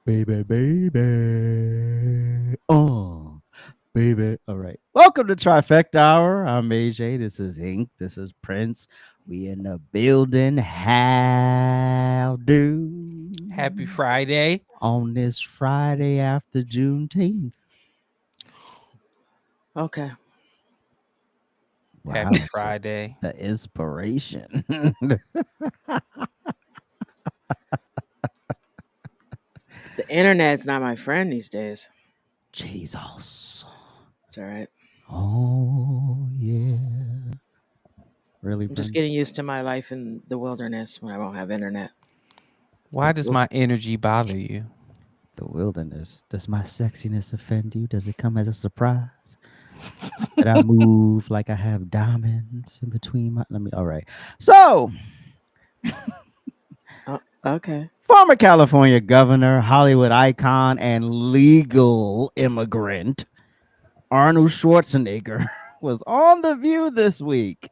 Baby, baby. Oh, baby. All right. Welcome to Trifecta Hour. I'm AJ. This is Ink. This is Prince. We in the building. How do? Happy Friday. On this Friday after Juneteenth. Okay. Wow. Happy Friday. The inspiration. The internet's not my friend these days. Jesus. It's all right. Oh, yeah. Really? I'm just getting used to my life in the wilderness when I won't have internet. Why does my energy bother you? The wilderness. Does my sexiness offend you? Does it come as a surprise? That I move like I have diamonds in between my. All right. So, Okay. former California governor, Hollywood icon, and legal immigrant Arnold Schwarzenegger was on The View this week.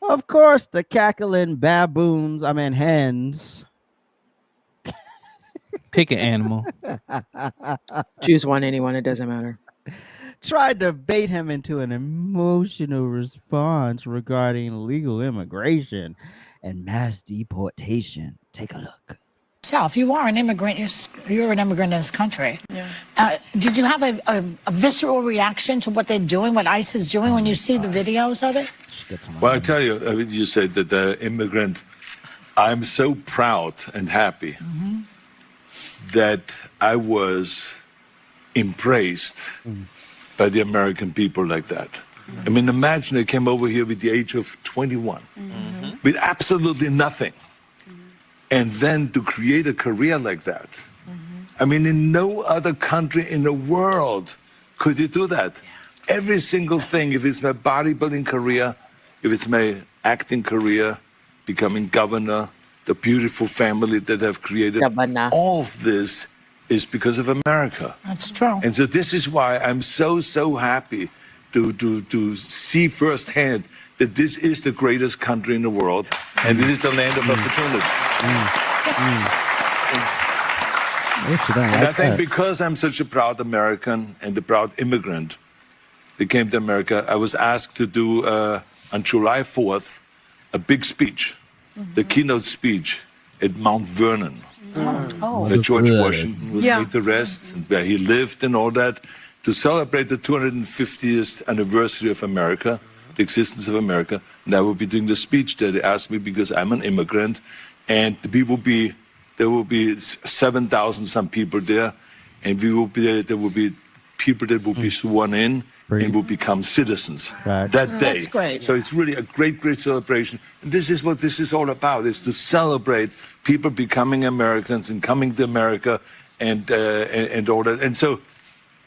Of course, the cackling hens. Pick an animal. Choose one, anyone. It doesn't matter. Tried to bait him into an emotional response regarding legal immigration and mass deportation. Take a look. You are an immigrant. You're an immigrant in this country. Yeah. Did you have a visceral reaction to what they're doing, what ICE is doing, when you see the videos of it? Well, I tell you, you said that the immigrant, I'm so proud and happy that I was embraced by the American people like that. I mean, imagine I came over here with the age of 21, with absolutely nothing. And then to create a career like that. I mean, in no other country in the world could you do that. Yeah. Every single thing, if it's my bodybuilding career, if it's my acting career, becoming governor, the beautiful family that I've created, all of this is because of America. That's true. And so this is why I'm so happy to see firsthand that this is the greatest country in the world, and this is the land of opportunity. And I think because I'm such a proud American and a proud immigrant that came to America, I was asked to do, on July 4th, a big speech, the keynote speech at Mount Vernon, where George Washington was laid to rest, and where he lived and all that, to celebrate the 250th anniversary of America, the existence of America. And I will be doing the speech there. They asked me because I'm an immigrant, and there will be 7,000 some people there, and there will be people that will be sworn in and will become citizens that day. That's great. So it's really a great celebration. And this is what this is all about, is to celebrate people becoming Americans and coming to America and all that. And so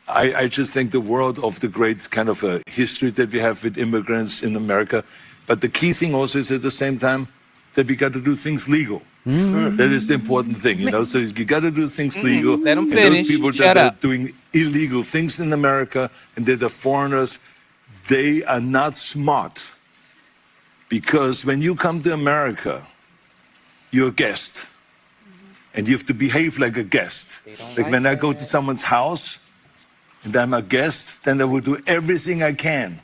I just think the world of the great kind of a history that we have with immigrants in America. But the key thing also is at the same time that we got to do things legal. That is the important thing, you know. So you got to do things legal. Let them and finish. those people Shut that up. are doing illegal things in America and they're the foreigners, they are not smart. Because when you come to America, you're a guest. And you have to behave like a guest. Like when I go to someone's house and I'm a guest, then I will do everything I can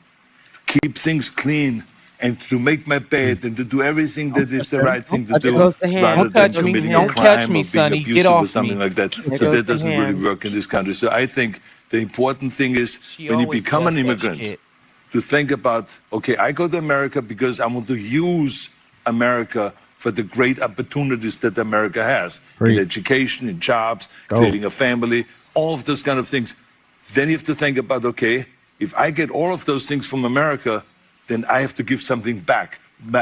to keep things clean and to make my bed and to do everything that is the right thing to do, rather Don't than touch me. committing Don't a catch crime me, or being Sonny. Get abusive or off something me. like that. There So goes that the doesn't really hand. work in this country. So I think the important thing is She when you always become an does that immigrant, shit. to think about, okay, I go to America because I want to use America for the great opportunities that America has in education, in jobs, creating a family, all of those kind of things. Then you have to think about, okay, if I get all of those things from America, then I have to give something back.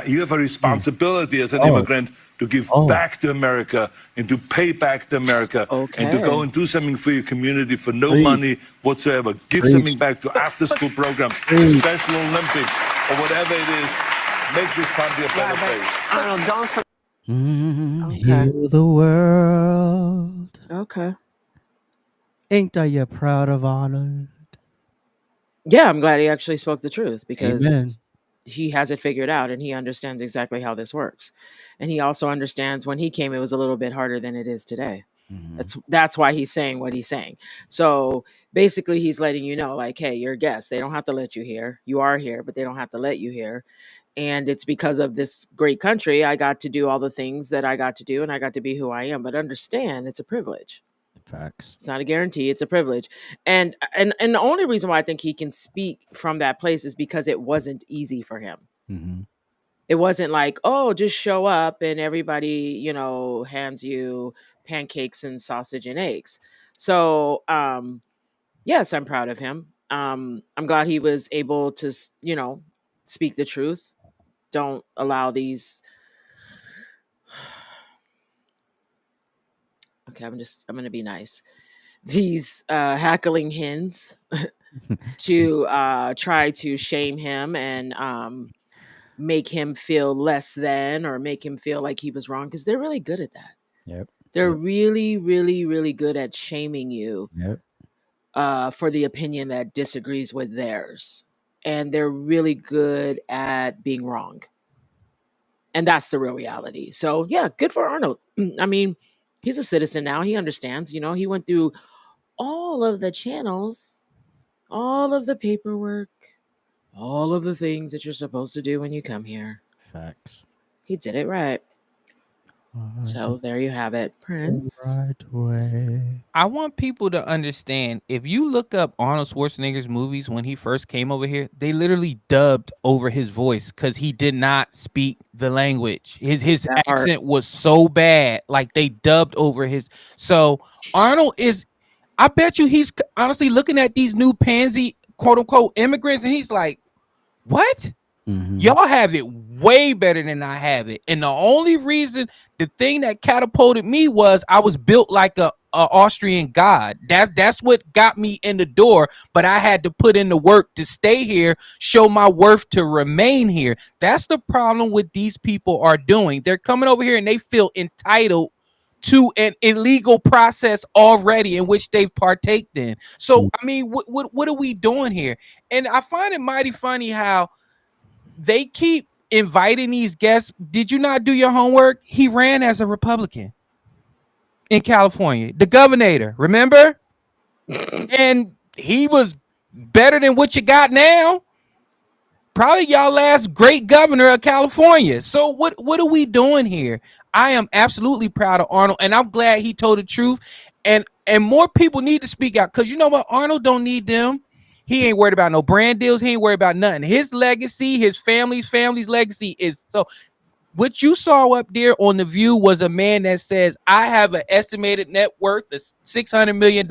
You have a responsibility as an immigrant to give back to America and to pay back to America and to go and do something for your community for no money whatsoever. Give something back to after-school programs, Special Olympics, or whatever it is. Make this country a better place. Arnold, don't forget. Heal the world. Okay. Ain't you proud of Arnold? Yeah, I'm glad he actually spoke the truth because Amen. he has it figured out and he understands exactly how this works. And he also understands when he came, it was a little bit harder than it is today. That's why he's saying what he's saying. So basically he's letting you know, like, hey, you're a guest. They don't have to let you here. You are here, but they don't have to let you here. And it's because of this great country I got to do all the things that I got to do, and I got to be who I am. But understand, it's a privilege. Facts. It's not a guarantee, it's a privilege. And the only reason why I think he can speak from that place is because it wasn't easy for him. It wasn't like, oh, just show up and everybody, hands you pancakes and sausage and eggs. So yes, I'm proud of him. I'm glad he was able to, speak the truth. Don't allow these. Okay, I'm going to be nice. These hackling hens to try to shame him and make him feel less than, or make him feel like he was wrong, because they're really good at that. Yep. They're really, really, really good at shaming you for the opinion that disagrees with theirs. And they're really good at being wrong. And that's the real reality. So yeah, good for Arnold. I mean, he's a citizen now. He understands, he went through all of the channels, all of the paperwork, all of the things that you're supposed to do when you come here. Facts. He did it right. So there you have it, Prince. Right way. I want people to understand, if you look up Arnold Schwarzenegger's movies when he first came over here, they literally dubbed over his voice because he did not speak the language. His accent was so bad, like they dubbed over his. So Arnold is, I bet you he's honestly looking at these new pansy quote unquote immigrants and he's like, what? Y'all have it way better than I have it. And the only reason, the thing that catapulted me was I was built like a Austrian god. That's what got me in the door, but I had to put in the work to stay here, show my worth to remain here. That's the problem with these people are doing. They're coming over here and they feel entitled to an illegal process already in which they've partaked in. So I mean, what are we doing here? And I find it mighty funny how they keep inviting these guests. Did you not do your homework? He ran as a Republican in California, the governor, remember? And he was better than what you got now. Probably y'all last great governor of California. So what are we doing here? I am absolutely proud of Arnold, and I'm glad he told the truth. And more people need to speak out, because you know what? Arnold don't need them. He ain't worried about no brand deals. He ain't worried about nothing. His legacy, his family's legacy is so. What you saw up there on The View was a man that says, I have an estimated net worth of $600 million.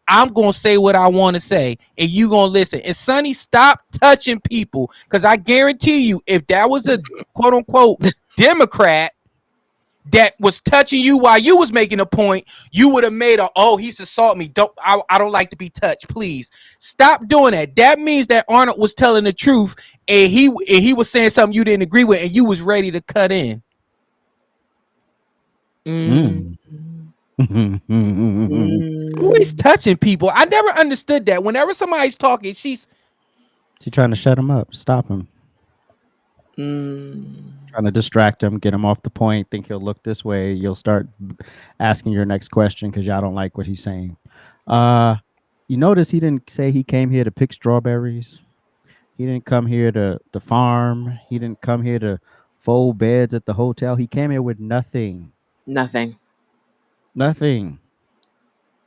I'm going to say what I want to say, and you going to listen. And Sonny, stop touching people, because I guarantee you, if that was a quote unquote Democrat that was touching you while you was making a point, you would have made he's assaulting me. I don't like to be touched. Please stop doing that. That means that Arnold was telling the truth, and he was saying something you didn't agree with, and you was ready to cut in. Always touching people. I never understood that. Whenever somebody's talking, she's trying to shut him up, stop him. Trying to distract him, get him off the point, think he'll look this way. You'll start asking your next question because y'all don't like what he's saying. You notice he didn't say he came here to pick strawberries. He didn't come here to farm. He didn't come here to fold beds at the hotel. He came here with nothing. Nothing.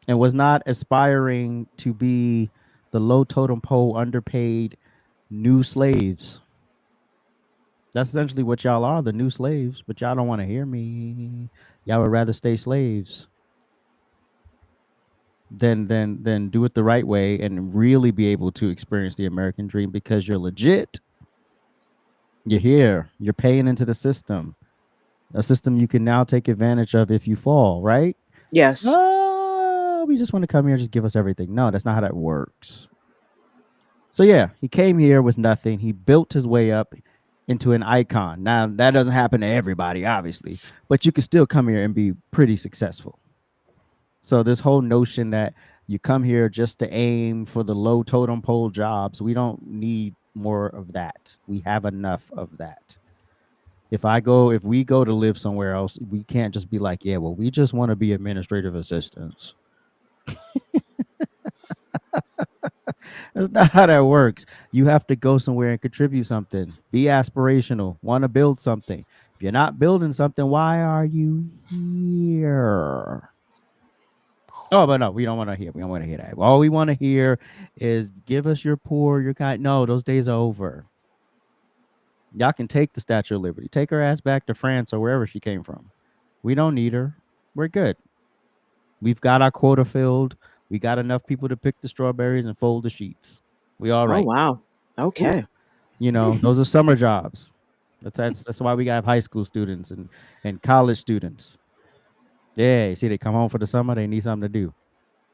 And was not aspiring to be the low totem pole, underpaid new slaves. That's essentially what y'all are, the new slaves, but y'all don't want to hear me. Y'all would rather stay slaves than do it the right way and really be able to experience the American dream, because you're legit. You're here. You're paying into the system. A system you can now take advantage of if you fall, right? Yes. Oh, we just want to come here and just give us everything. No, that's not how that works. So yeah, he came here with nothing. He built his way up into an icon. Now, that doesn't happen to everybody, obviously, but you can still come here and be pretty successful. So this whole notion that you come here just to aim for the low totem pole jobs, we don't need more of that. We have enough of that. If we go to live somewhere else, we can't just be like, yeah, well, we just want to be administrative assistants. That's not how that works. You have to go somewhere and contribute something. Be aspirational. Want to build something. If you're not building something, why are you here? Oh, but no, we don't want to hear. We don't want to hear that. All we want to hear is give us your poor, your kind. No, those days are over. Y'all can take the Statue of Liberty. Take her ass back to France or wherever she came from. We don't need her. We're good. We've got our quota filled. We got enough people to pick the strawberries and fold the sheets. We all right. Oh, wow. Okay. You know, those are summer jobs. That's why we got high school students and college students. Yeah, you see, they come home for the summer. They need something to do.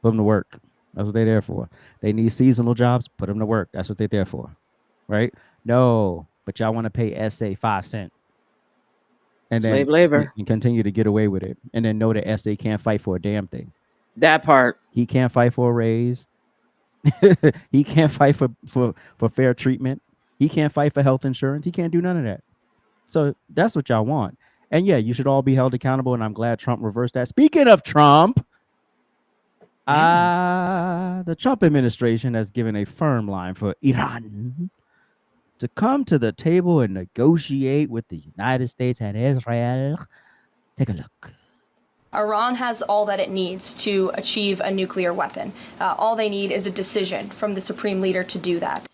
Put them to work. That's what they're there for. They need seasonal jobs. Put them to work. That's what they're there for. Right? No, but y'all want to pay SA 5 cents. And Slave then labor. and continue to get away with it. And then know that SA can't fight for a damn thing. That part. He can't fight for a raise. He can't fight for fair treatment. He can't fight for health insurance. He can't do none of that. So that's what y'all want. And yeah, you should all be held accountable. And I'm glad Trump reversed that. Speaking of Trump, the Trump administration has given a firm line for Iran to come to the table and negotiate with the United States and Israel. Take a look. Iran has all that it needs to achieve a nuclear weapon. All they need is a decision from the supreme leader to do that.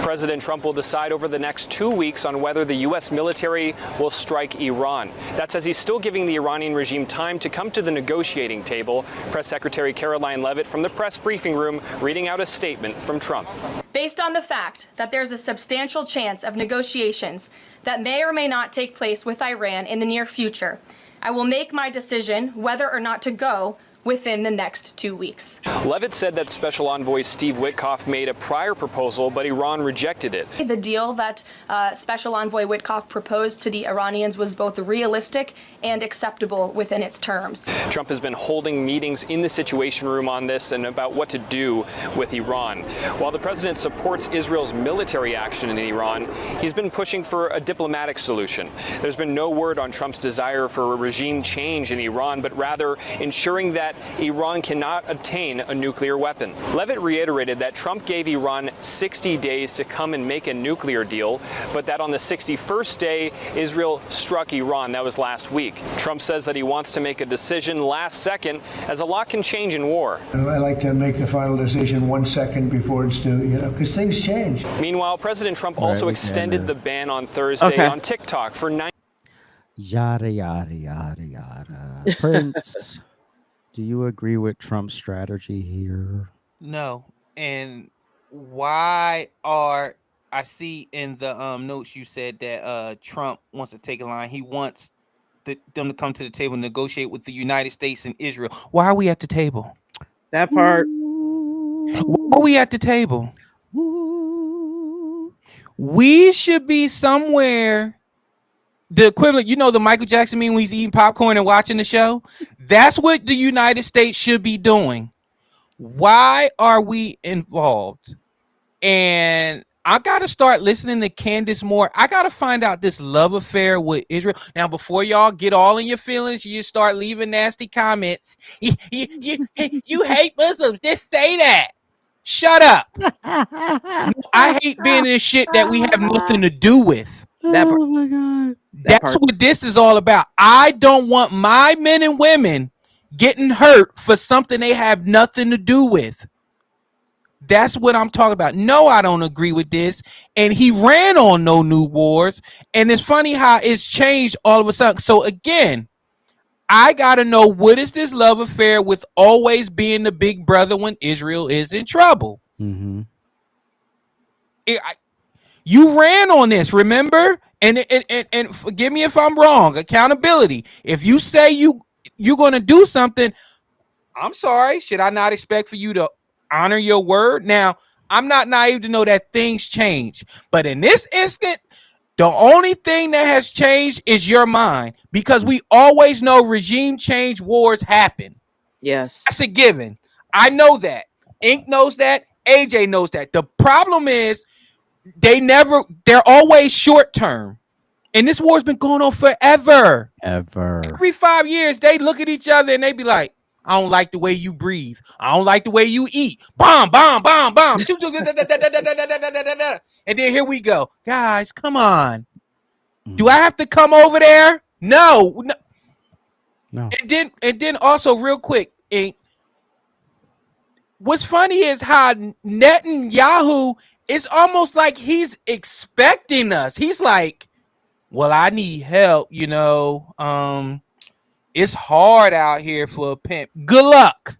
President Trump will decide over the next 2 weeks on whether the U.S. military will strike Iran. That says he's still giving the Iranian regime time to come to the negotiating table. Press Secretary Caroline Leavitt from the press briefing room reading out a statement from Trump. Based on the fact that there's a substantial chance of negotiations that may or may not take place with Iran in the near future, I will make my decision whether or not to go within the next 2 weeks. Leavitt said that Special Envoy Steve Witkoff made a prior proposal, but Iran rejected it. The deal that Special Envoy Witkoff proposed to the Iranians was both realistic and acceptable within its terms. Trump has been holding meetings in the Situation Room on this and about what to do with Iran. While the president supports Israel's military action in Iran, he's been pushing for a diplomatic solution. There's been no word on Trump's desire for a regime change in Iran, but rather ensuring that Iran cannot obtain a nuclear weapon. Leavitt reiterated that Trump gave Iran 60 days to come and make a nuclear deal, but that on the 61st day, Israel struck Iran. That was last week. Trump says that he wants to make a decision last second, as a lot can change in war. I like to make the final decision 1 second before it's due, because things change. Meanwhile, President Trump also extended the ban on Thursday on TikTok for 9. Yada, yada, yada, yada. Prince, do you agree with Trump's strategy here? No. And why are I see in the notes you said that Trump wants to take a line. He wants them to come to the table and negotiate with the United States and Israel. Why are we at the table? That part. Why are we at the table? We should be somewhere. The equivalent, the Michael Jackson meme when he's eating popcorn and watching the show. That's what the United States should be doing. Why are we involved? And I got to start listening to Candace more. I got to find out this love affair with Israel. Now, before y'all get all in your feelings, you start leaving nasty comments. You hate Muslims. Just say that. Shut up. I hate being in shit that we have nothing to do with. Oh my God. That's what this is all about. I don't want my men and women getting hurt for something they have nothing to do with. That's what I'm talking about. No, I don't agree with this. And he ran on no new wars. And it's funny how it's changed all of a sudden. So again, I got to know, what is this love affair with always being the big brother when Israel is in trouble? Mm-hmm. You ran on this, remember? And forgive me if I'm wrong. Accountability. If you say you're going to do something, I'm sorry. Should I not expect for you to honor your word? Now, I'm not naive to know that things change. But in this instance, the only thing that has changed is your mind, because we always know regime change wars happen. Yes. That's a given. I know that. Ink knows that. AJ knows that. The problem is they're always short term. And this war's been going on forever. Every 5 years, they look at each other and they be like, I don't like the way you breathe. I don't like the way you eat. Bomb, bomb, bomb, bomb. And then here we go. Guys, come on. Do I have to come over there? No. And then also real quick, what's funny is how Netanyahu, it's almost like he's expecting us. He's like, well, I need help, it's hard out here for a pimp. Good luck.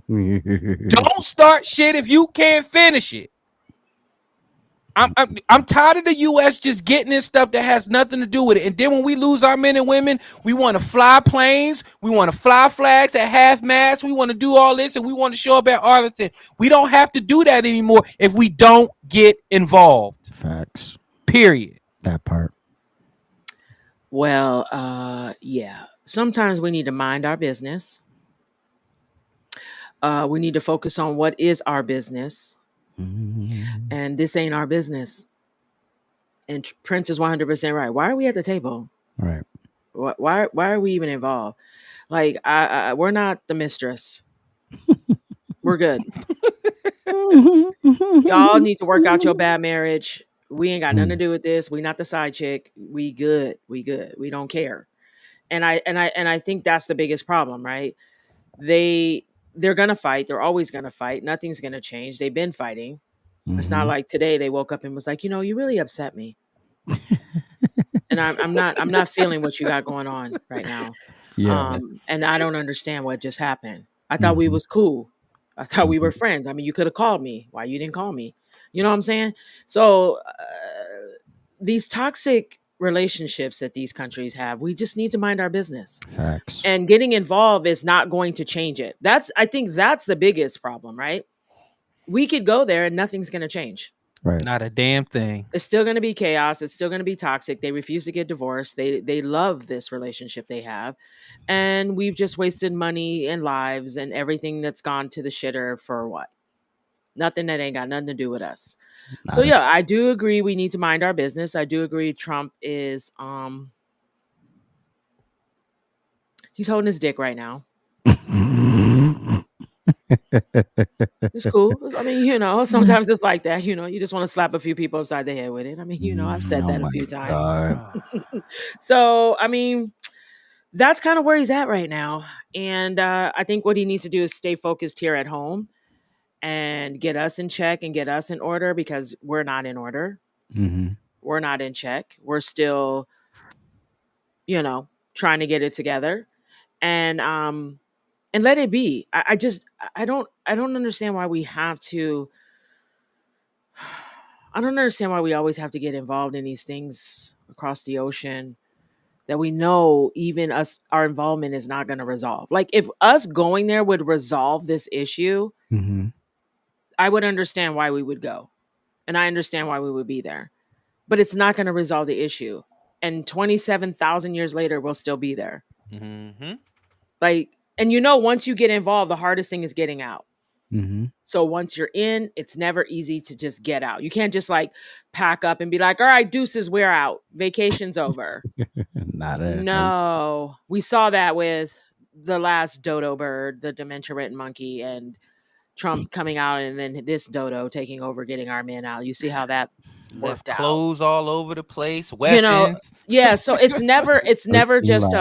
Don't start shit if you can't finish it. I'm tired of the U.S. just getting this stuff that has nothing to do with it. And then when we lose our men and women, we want to fly planes, we want to fly flags at half-mast, we want to do all this, and we want to show up at Arlington. We don't have to do that anymore if we don't get involved. Facts. Period. That part. Well, yeah. Sometimes we need to mind our business. We need to focus on what is our business. And this ain't our business. And Prince is 100% right. Why are we at the table? Right. Why are we even involved? Like, we're not the mistress. We're good. Y'all need to work out your bad marriage. We ain't got nothing to do with this. We not the side chick. We good. We don't care. And I think that's the biggest problem, right? They're gonna fight. They're always gonna fight. Nothing's gonna change. They've been fighting. It's not like today they woke up and was like, you really upset me. And I'm not feeling what you got going on right now. Yeah. And I don't understand what just happened. I thought we was cool. I thought we were friends. I mean, you could have called me. Why you didn't call me? You know what I'm saying? So these toxic relationships that these countries have, we just need to mind our business. Facts. And getting involved is not going to change it. I think that's the biggest problem, right? We could go there and nothing's going to change. Right. Not a damn thing. It's still going to be chaos. It's still going to be toxic. They refuse to get divorced. They love this relationship they have. And we've just wasted money and lives and everything that's gone to the shitter for what? Nothing that ain't got nothing to do with us. So yeah, I do agree we need to mind our business. I do agree Trump is he's holding his dick right now. It's cool. I mean, sometimes it's like that. You just want to slap a few people upside the head with it. I mean, I've said that a few times. So, I mean, that's kind of where he's at right now. And I think what he needs to do is stay focused here at home and get us in check and get us in order, because we're not in order. We're not in check. We're still, trying to get it together. And let it be. I don't understand why we have to. I don't understand why we always have to get involved in these things across the ocean that we know even our involvement is not going to resolve. Like, if us going there would resolve this issue, I would understand why we would go. And I understand why we would be there. But it's not going to resolve the issue. And 27,000 years later, we'll still be there. Like, and once you get involved, the hardest thing is getting out. So once you're in, it's never easy to just get out. You can't just like pack up and be like, all right, deuces, we're out. Vacation's over. No. We saw that with the last dodo bird, the dementia-ridden monkey, and Trump coming out, and then this dodo taking over, getting our men out. You see how that left out. Clothes all over the place, weapons. Yeah, so it's never just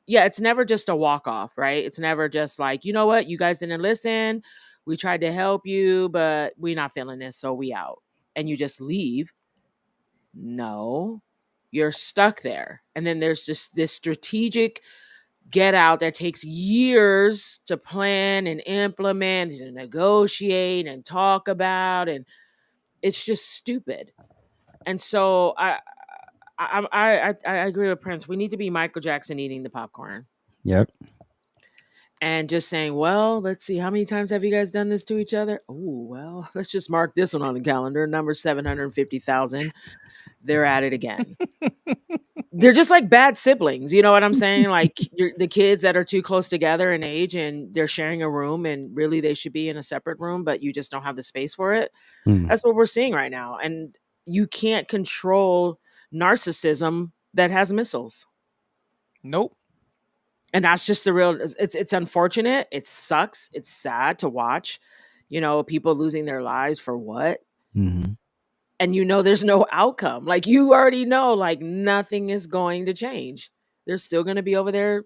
it's never just a walk off, right? It's never just like, you know what, you guys didn't listen. We tried to help you, but we're not feeling this, so we out. And you just leave. No, you're stuck there. And then there's just this strategic get out that takes years to plan and implement and negotiate and talk about, and it's just stupid. And so I agree with Prince. We need to be Michael Jackson eating the popcorn. Yep. and just saying, well, let's see, how many times have you guys done this to each other? Oh, well, let's just mark this one on the calendar. Number 750,000. They're at it again. They're just like bad siblings. You know what I'm saying? Like the kids that are too close together in age and they're sharing a room and really they should be in a separate room, but you just don't have the space for it. That's what we're seeing right now. And you can't control narcissism that has missiles. Nope. And that's just the real, it's unfortunate. It sucks. It's sad to watch, people losing their lives for what? Mm-hmm. And there's no outcome. Like you already know, like nothing is going to change. They're still going to be over there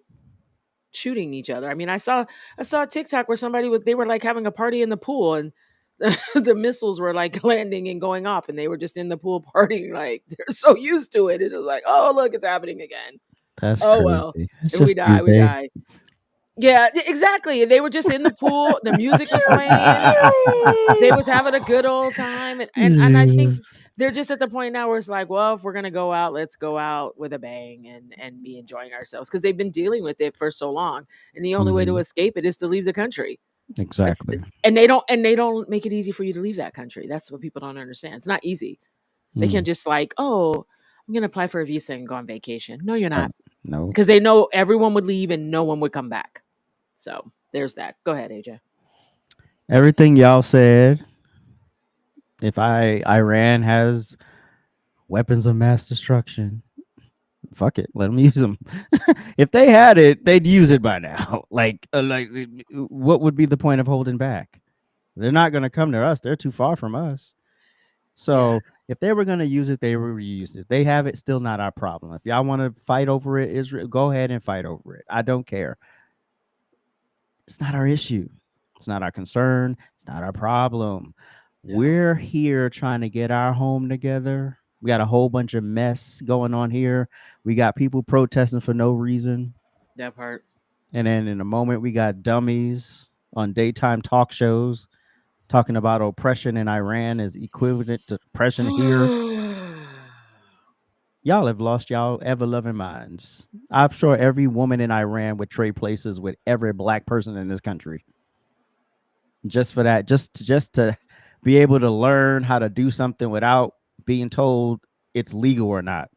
shooting each other. I mean, I saw a TikTok where they were like having a party in the pool and the missiles were like landing and going off and they were just in the pool partying. Like they're so used to it. It's just like, oh, look, it's happening again. That's crazy. Well, it's If just we die, Tuesday. we die. Yeah, exactly. They were just in the pool. The music was playing. They was having a good old time. And I think they're just at the point now where it's like, well, if we're going to go out, let's go out with a bang and be enjoying ourselves. Because they've been dealing with it for so long. And the only way to escape it is to leave the country. Exactly. And they don't make it easy for you to leave that country. That's what people don't understand. It's not easy. They can't just like, oh, I'm going to apply for a visa and go on vacation. No, you're not. No. Because they know everyone would leave and no one would come back. So there's that. Go ahead, AJ. Everything y'all said. If Iran has weapons of mass destruction, fuck it, let them use them. If they had it, they'd use it by now. Like, what would be the point of holding back? They're not going to come to us. They're too far from us. So if they were going to use it, they would use it. They have it, still not our problem. If y'all want to fight over it, Israel, go ahead and fight over it. I don't care. It's not our issue. It's not our concern. It's not our problem. Yeah. We're here trying to get our home together. We got a whole bunch of mess going on here. We got people protesting for no reason. That part. And then in a moment, we got dummies on daytime talk shows talking about oppression in Iran is equivalent to oppression here. Y'all have lost y'all ever-loving minds. I'm sure every woman in Iran would trade places with every black person in this country. Just for that, just to be able to learn how to do something without being told it's legal or not.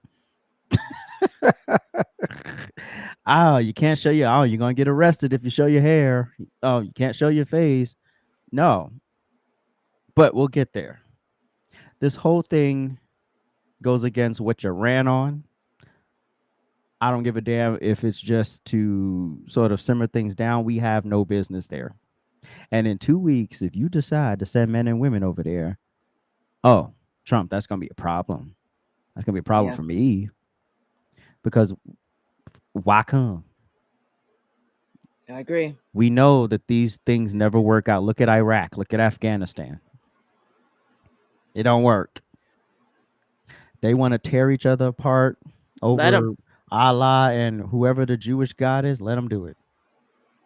Oh, you can't show your, oh, you're going to get arrested if you show your hair. Oh, you can't show your face. No. But we'll get there. This whole thing goes against what you ran on. I don't give a damn if it's just to sort of simmer things down. We have no business there. And in 2 weeks, if you decide to send men and women over there, oh, Trump, that's going to be a problem. That's going to be a problem for me. Because why come? I agree. We know that these things never work out. Look at Iraq. Look at Afghanistan. It don't work. They want to tear each other apart over Allah and whoever the Jewish God is. Let them do it.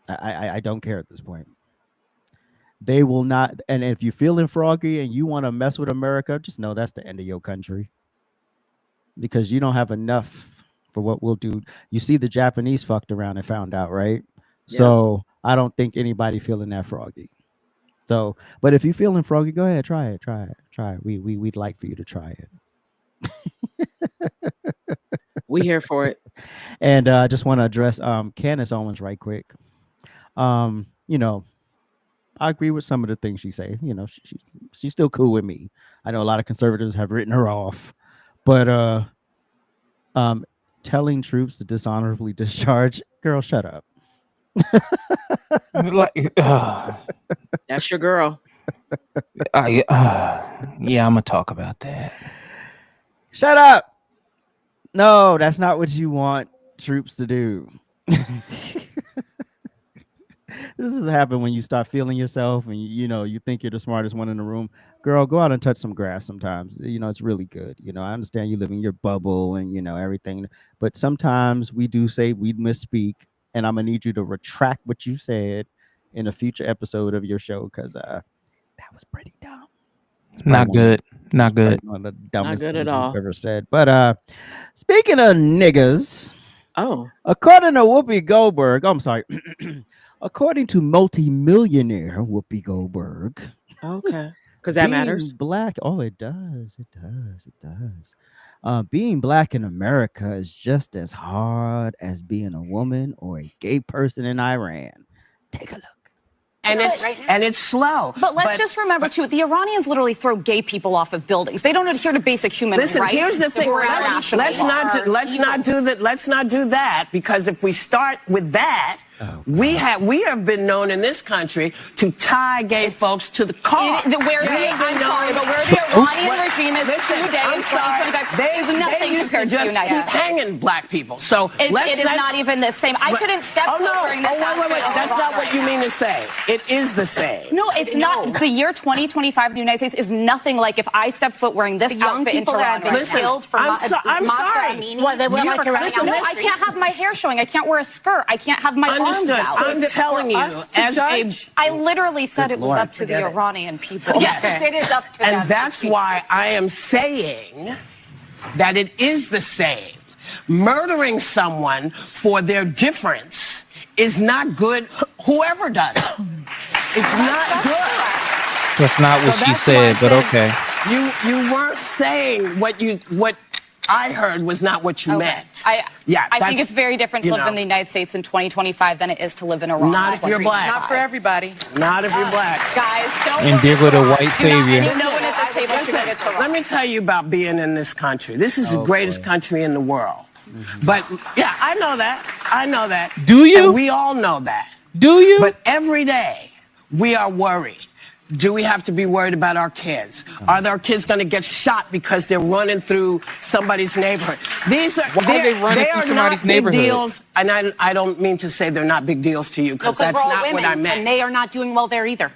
I don't care at this point. They will not. And if you're feeling froggy and you want to mess with America, just know that's the end of your country. Because you don't have enough for what we'll do. You see, the Japanese fucked around and found out, right? Yeah. So I don't think anybody feeling that froggy. So, but if you're feeling froggy, go ahead, try it. We'd like for you to try it. We here for it. And I just want to address Candace Owens right quick. I agree with some of the things she say. She's still cool with me. I know a lot of conservatives have written her off, but telling troops to dishonorably discharge, girl, shut up. That's your girl. Yeah, I'm gonna talk about that. Shut up. No, that's not what you want troops to do. This has happened when you start feeling yourself and you think you're the smartest one in the room. Girl, go out and touch some grass sometimes. It's really good. I understand you live in your bubble and everything, but sometimes we do say we misspeak, and I'm gonna need you to retract what you said in a future episode of your show, because that was pretty dumb. Not good. Not good. One of the dumbest Not good things at all. I've ever said. But speaking of niggas, according to Whoopi Goldberg, I'm sorry. According to multimillionaire Whoopi Goldberg, Okay. Because that being matters. black, it does. It does. It does. Being black in America is just as hard as being a woman or a gay person in Iran. Take a look. And it's slow. But let's just remember too, the Iranians literally throw gay people off of buildings. They don't adhere to basic human rights. Listen, here's the thing. Let's not do that, because if we start with that, we have been known in this country to tie gay folks to the car. Where the Iranian regime is today in 2025 is nothing compared to the United States. Hanging black people. So it is not even the same. I couldn't step foot during this. Wait. That's not what you mean to say. It is the same. No, it's not. The year 2025 in the United States is nothing like if I step foot wearing this outfit in Toronto. I'm sorry. Well, they wear like no, I can't have my hair showing. I can't wear a skirt. I can't have my arms out. I'm telling you, I literally said it was up to the Iranian people. Yes, it is up to them. And that's why I am saying that it is the same. Murdering someone for their difference is not good, whoever does it. It's not good. That's not what she said, but okay. You weren't saying what I heard was not what you meant. I think it's very different to live in the United States in 2025 than it is to live in Iran. Not if you're black. Not for everybody. Not if you're black. Guys, don't And deal with a white savior. Let me tell you about being in this country. This is the greatest country in the world. But yeah, I know that. Do you? And we all know that. Do you? But every day we are worried. Do we have to be worried about our kids? Are our kids going to get shot because they're running through somebody's neighborhood? Why are they running through somebody's neighborhood? Big deals, and I don't mean to say they're not big deals to you, because that's not what I meant. And they are not doing well there either.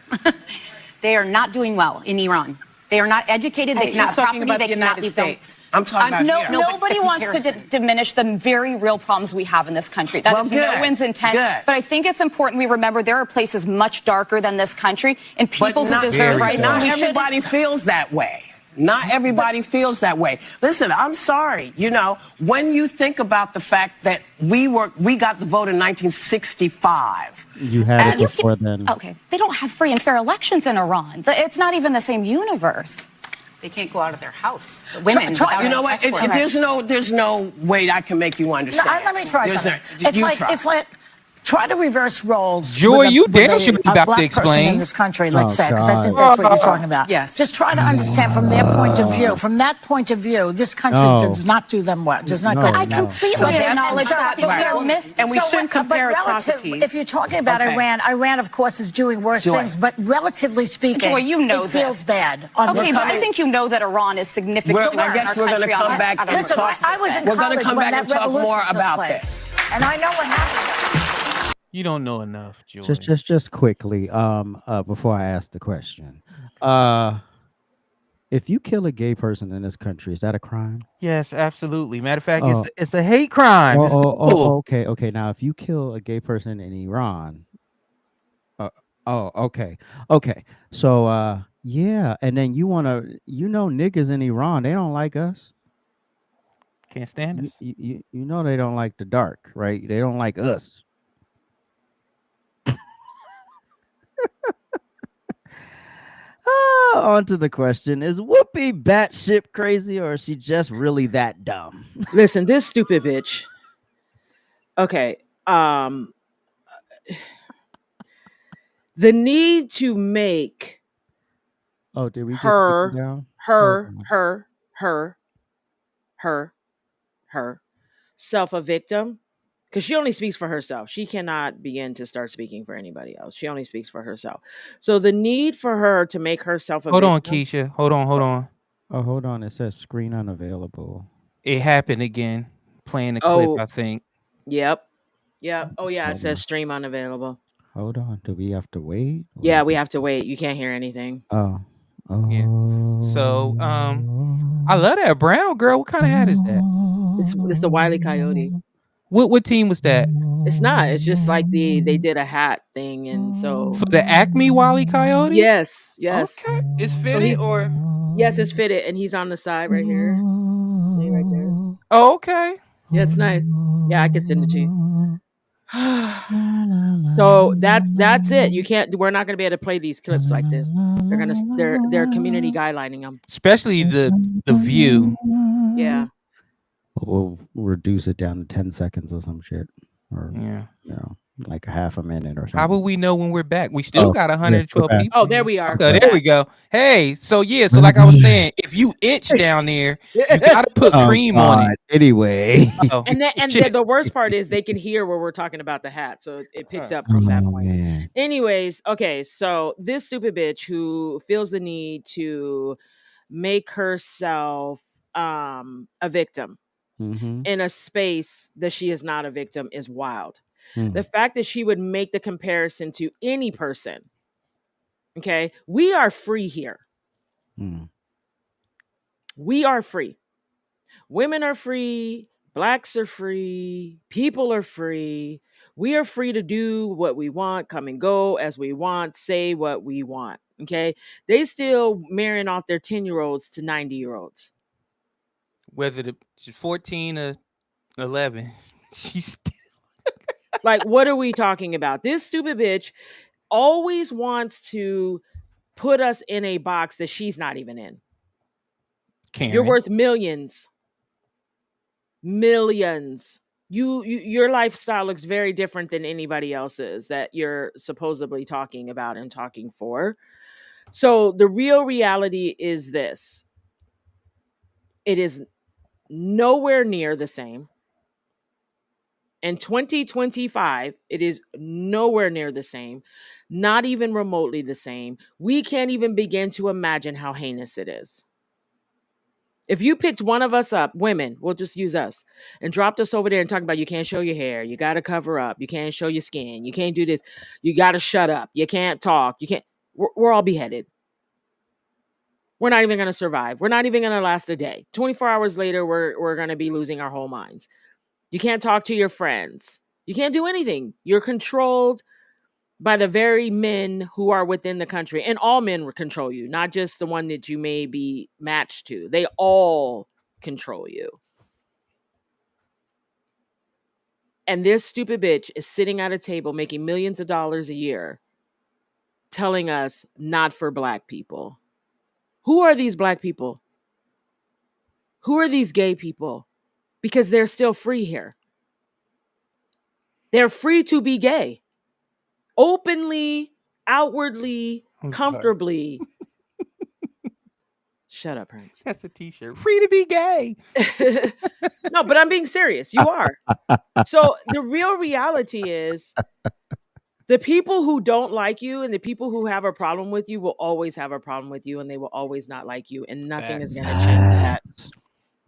They are not doing well in Iran. They are not educated. They cannot property. They cannot leave States. I'm talking about here. Nobody wants to diminish the very real problems we have in this country. That is no one's intent. But I think it's important we remember there are places much darker than this country and people who deserve rights. Not everybody feels that way. Not everybody feels that way. Listen, I'm sorry. When you think about the fact that we got the vote in 1965. You had it before then. Okay. They don't have free and fair elections in Iran. It's not even the same universe. They can't go out of their house. The women. You know what? There's no way I can make you understand. Let me try something. It's like try to reverse roles. Joy, you damn should be about to explain. In this country, let's say, because I think that's what you're talking about. Yes. Just try to understand from their point of view. From that point of view, this country does not do them well. Does not go. I completely acknowledge that, and we shouldn't compare atrocities. If you're talking about Iran, of course, is doing worse things, but relatively speaking, it feels bad. Okay, but I think you know that Iran is significantly I guess we're going to come back and talk. We're going to come back and talk more about this. And I know what happened. You don't know enough, Joy. Just quickly, before I ask the question, if you kill a gay person in this country, is that a crime? Yes, absolutely. Matter of fact, it's a hate crime. Okay. Now, if you kill a gay person in Iran, okay. So, yeah, and then niggas in Iran, they don't like us. Can't stand us. You know they don't like the dark, right? They don't like us. On to the question. Is Whoopi batshit crazy, or is she just really that dumb? Listen, this stupid bitch. Okay. The need to make did we her self a victim, because she only speaks for herself. She cannot begin to start speaking for anybody else. She only speaks for herself. So the need for her to make herself a victim. Hold on, Keisha. Hold on. Oh, hold on. It says screen unavailable. It happened again. Playing the clip, I think. Yep. Oh, yeah. It says stream unavailable. Hold on. Do we have to wait? Yeah, we have to wait. You can't hear anything. Oh. Yeah. So, I love that brown girl. What kind of hat is that? It's the Wile E. Coyote. What team was that? It's not. It's just like they did a hat thing, and so for the Acme Wile E. Coyote. Yes. Okay. It's fitted or? Yes, it's fitted, and he's on the side right here. Right there. Oh, okay. Yeah, it's nice. Yeah, I can send it to you. So that's it. You can't. We're not going to be able to play these clips like this. They're community guidelining them. Especially the view. Yeah. We'll reduce it down to 10 seconds or some shit. Or Yeah. Like a half a minute or something. How will we know when we're back? We still got 112 people. Oh, there we are. Okay, there we go. Hey, so like I was saying, if you itch down there, you gotta put cream on it. Anyway. And the worst part is they can hear where we're talking about the hat. So it picked up from that point. Man. Anyways, okay, so this stupid bitch who feels the need to make herself a victim in a space that she is not a victim is wild. The fact that she would make the comparison to any person. Okay, we are free here. We are free. Women are free. Blacks are free. People are free. We are free to do what we want, come and go as we want, say what we want. Okay, they still marrying off their 10-year-olds to 90-year-olds. Whether she's 14 or 11, she's still like, what are we talking about? This stupid bitch always wants to put us in a box that she's not even in. Karen. You're worth millions. Your lifestyle looks very different than anybody else's that you're supposedly talking about and talking for. So the real reality is this. It is nowhere near the same. In 2025, it is nowhere near the same, not even remotely the same. We can't even begin to imagine how heinous it is. If you picked one of us up, women, we'll just use us, and dropped us over there and talked about you can't show your hair, you got to cover up, you can't show your skin, you can't do this, you got to shut up, you can't talk, you can't, we're all beheaded. We're not even going to survive. We're not even going to last a day. 24 hours later, we're going to be losing our whole minds. You can't talk to your friends. You can't do anything. You're controlled by the very men who are within the country. And all men control you, not just the one that you may be matched to. They all control you. And this stupid bitch is sitting at a table making millions of dollars a year telling us not for black people. Who are these black people? Who are these gay people? Because they're still free here. They're free to be gay. Openly, outwardly, comfortably. Shut up, Prince. That's a t-shirt. Free to be gay. No, but I'm being serious. You are. So the real reality is the people who don't like you and the people who have a problem with you will always have a problem with you and they will always not like you. And nothing is going to change that.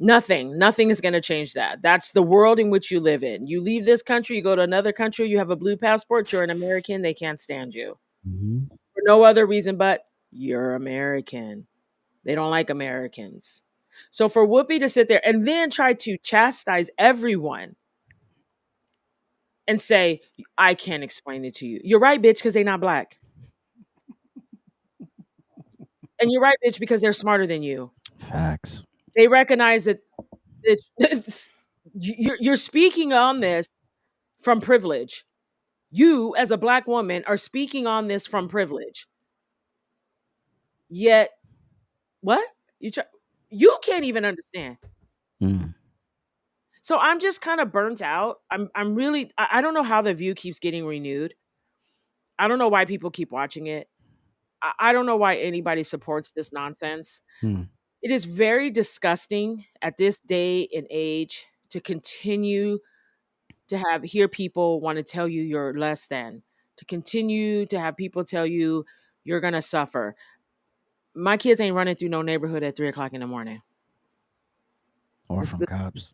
Nothing is going to change that. That's the world in which you live in. You leave this country, you go to another country, you have a blue passport, you're an American, they can't stand you. For no other reason but you're American. They don't like Americans. So for Whoopi to sit there and then try to chastise everyone and say, I can't explain it to you. You're right, bitch, because they're not black. And you're right, bitch, because they're smarter than you. Facts. They recognize that you're speaking on this from privilege. You, as a black woman, are speaking on this from privilege. Yet, what? You can't even understand. So I'm just kind of burnt out. I'm really, I don't know how The View keeps getting renewed. I don't know why people keep watching it. I don't know why anybody supports this nonsense. It is very disgusting at this day and age to continue to hear people want to tell you you're less than, to continue to have people tell you you're going to suffer. My kids ain't running through no neighborhood at 3:00 in the morning. Or from cops.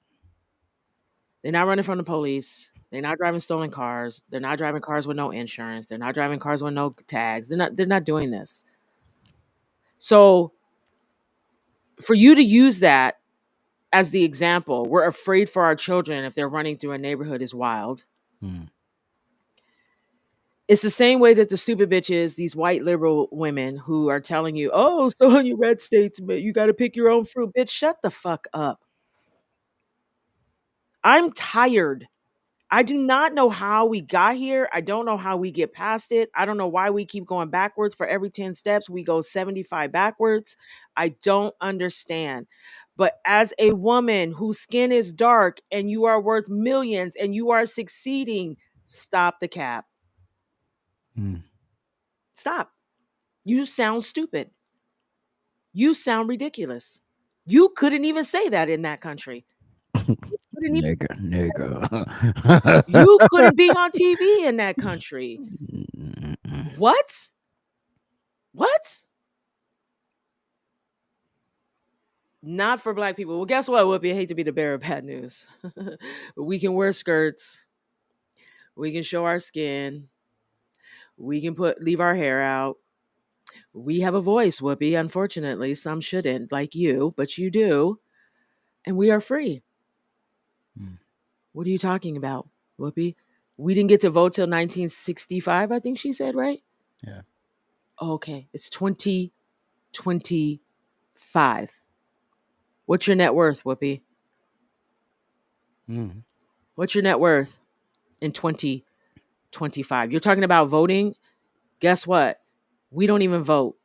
They're not running from the police. They're not driving stolen cars. They're not driving cars with no insurance. They're not driving cars with no tags. They're not doing this. So for you to use that as the example, we're afraid for our children if they're running through a neighborhood is wild. It's the same way that the stupid bitches, these white liberal women who are telling you, oh, so in your red states, you got to pick your own fruit. Bitch, shut the fuck up. I'm tired I do not know how we got here. I don't know how we get past it. I don't know why we keep going backwards. For every 10 steps, we go 75 backwards. I don't understand. But as a woman whose skin is dark and you are worth millions and you are succeeding, stop the cap. Stop. You sound stupid. You sound ridiculous. You couldn't even say that in that country. Nigga. You couldn't be on TV in that country. What? Not for black people. Well, guess what, Whoopi? I hate to be the bearer of bad news. But we can wear skirts. We can show our skin. We can leave our hair out. We have a voice, Whoopi. Unfortunately, some shouldn't, like you, but you do. And we are free. What are you talking about, Whoopi? We didn't get to vote till 1965, I think she said, right? Yeah. Okay. It's 2025. What's your net worth, Whoopi? What's your net worth in 2025? You're talking about voting? Guess what? We don't even vote.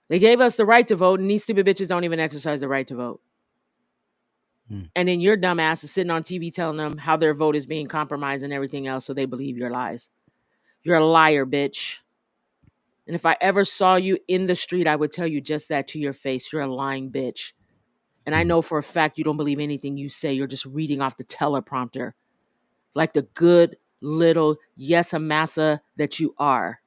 They gave us the right to vote, and these stupid bitches don't even exercise the right to vote. And then your dumb ass is sitting on TV telling them how their vote is being compromised and everything else, so they believe your lies. You're a liar, bitch. And if I ever saw you in the street, I would tell you just that to your face. You're a lying bitch. And I know for a fact you don't believe anything you say. You're just reading off the teleprompter like the good little yes-a-massa that you are.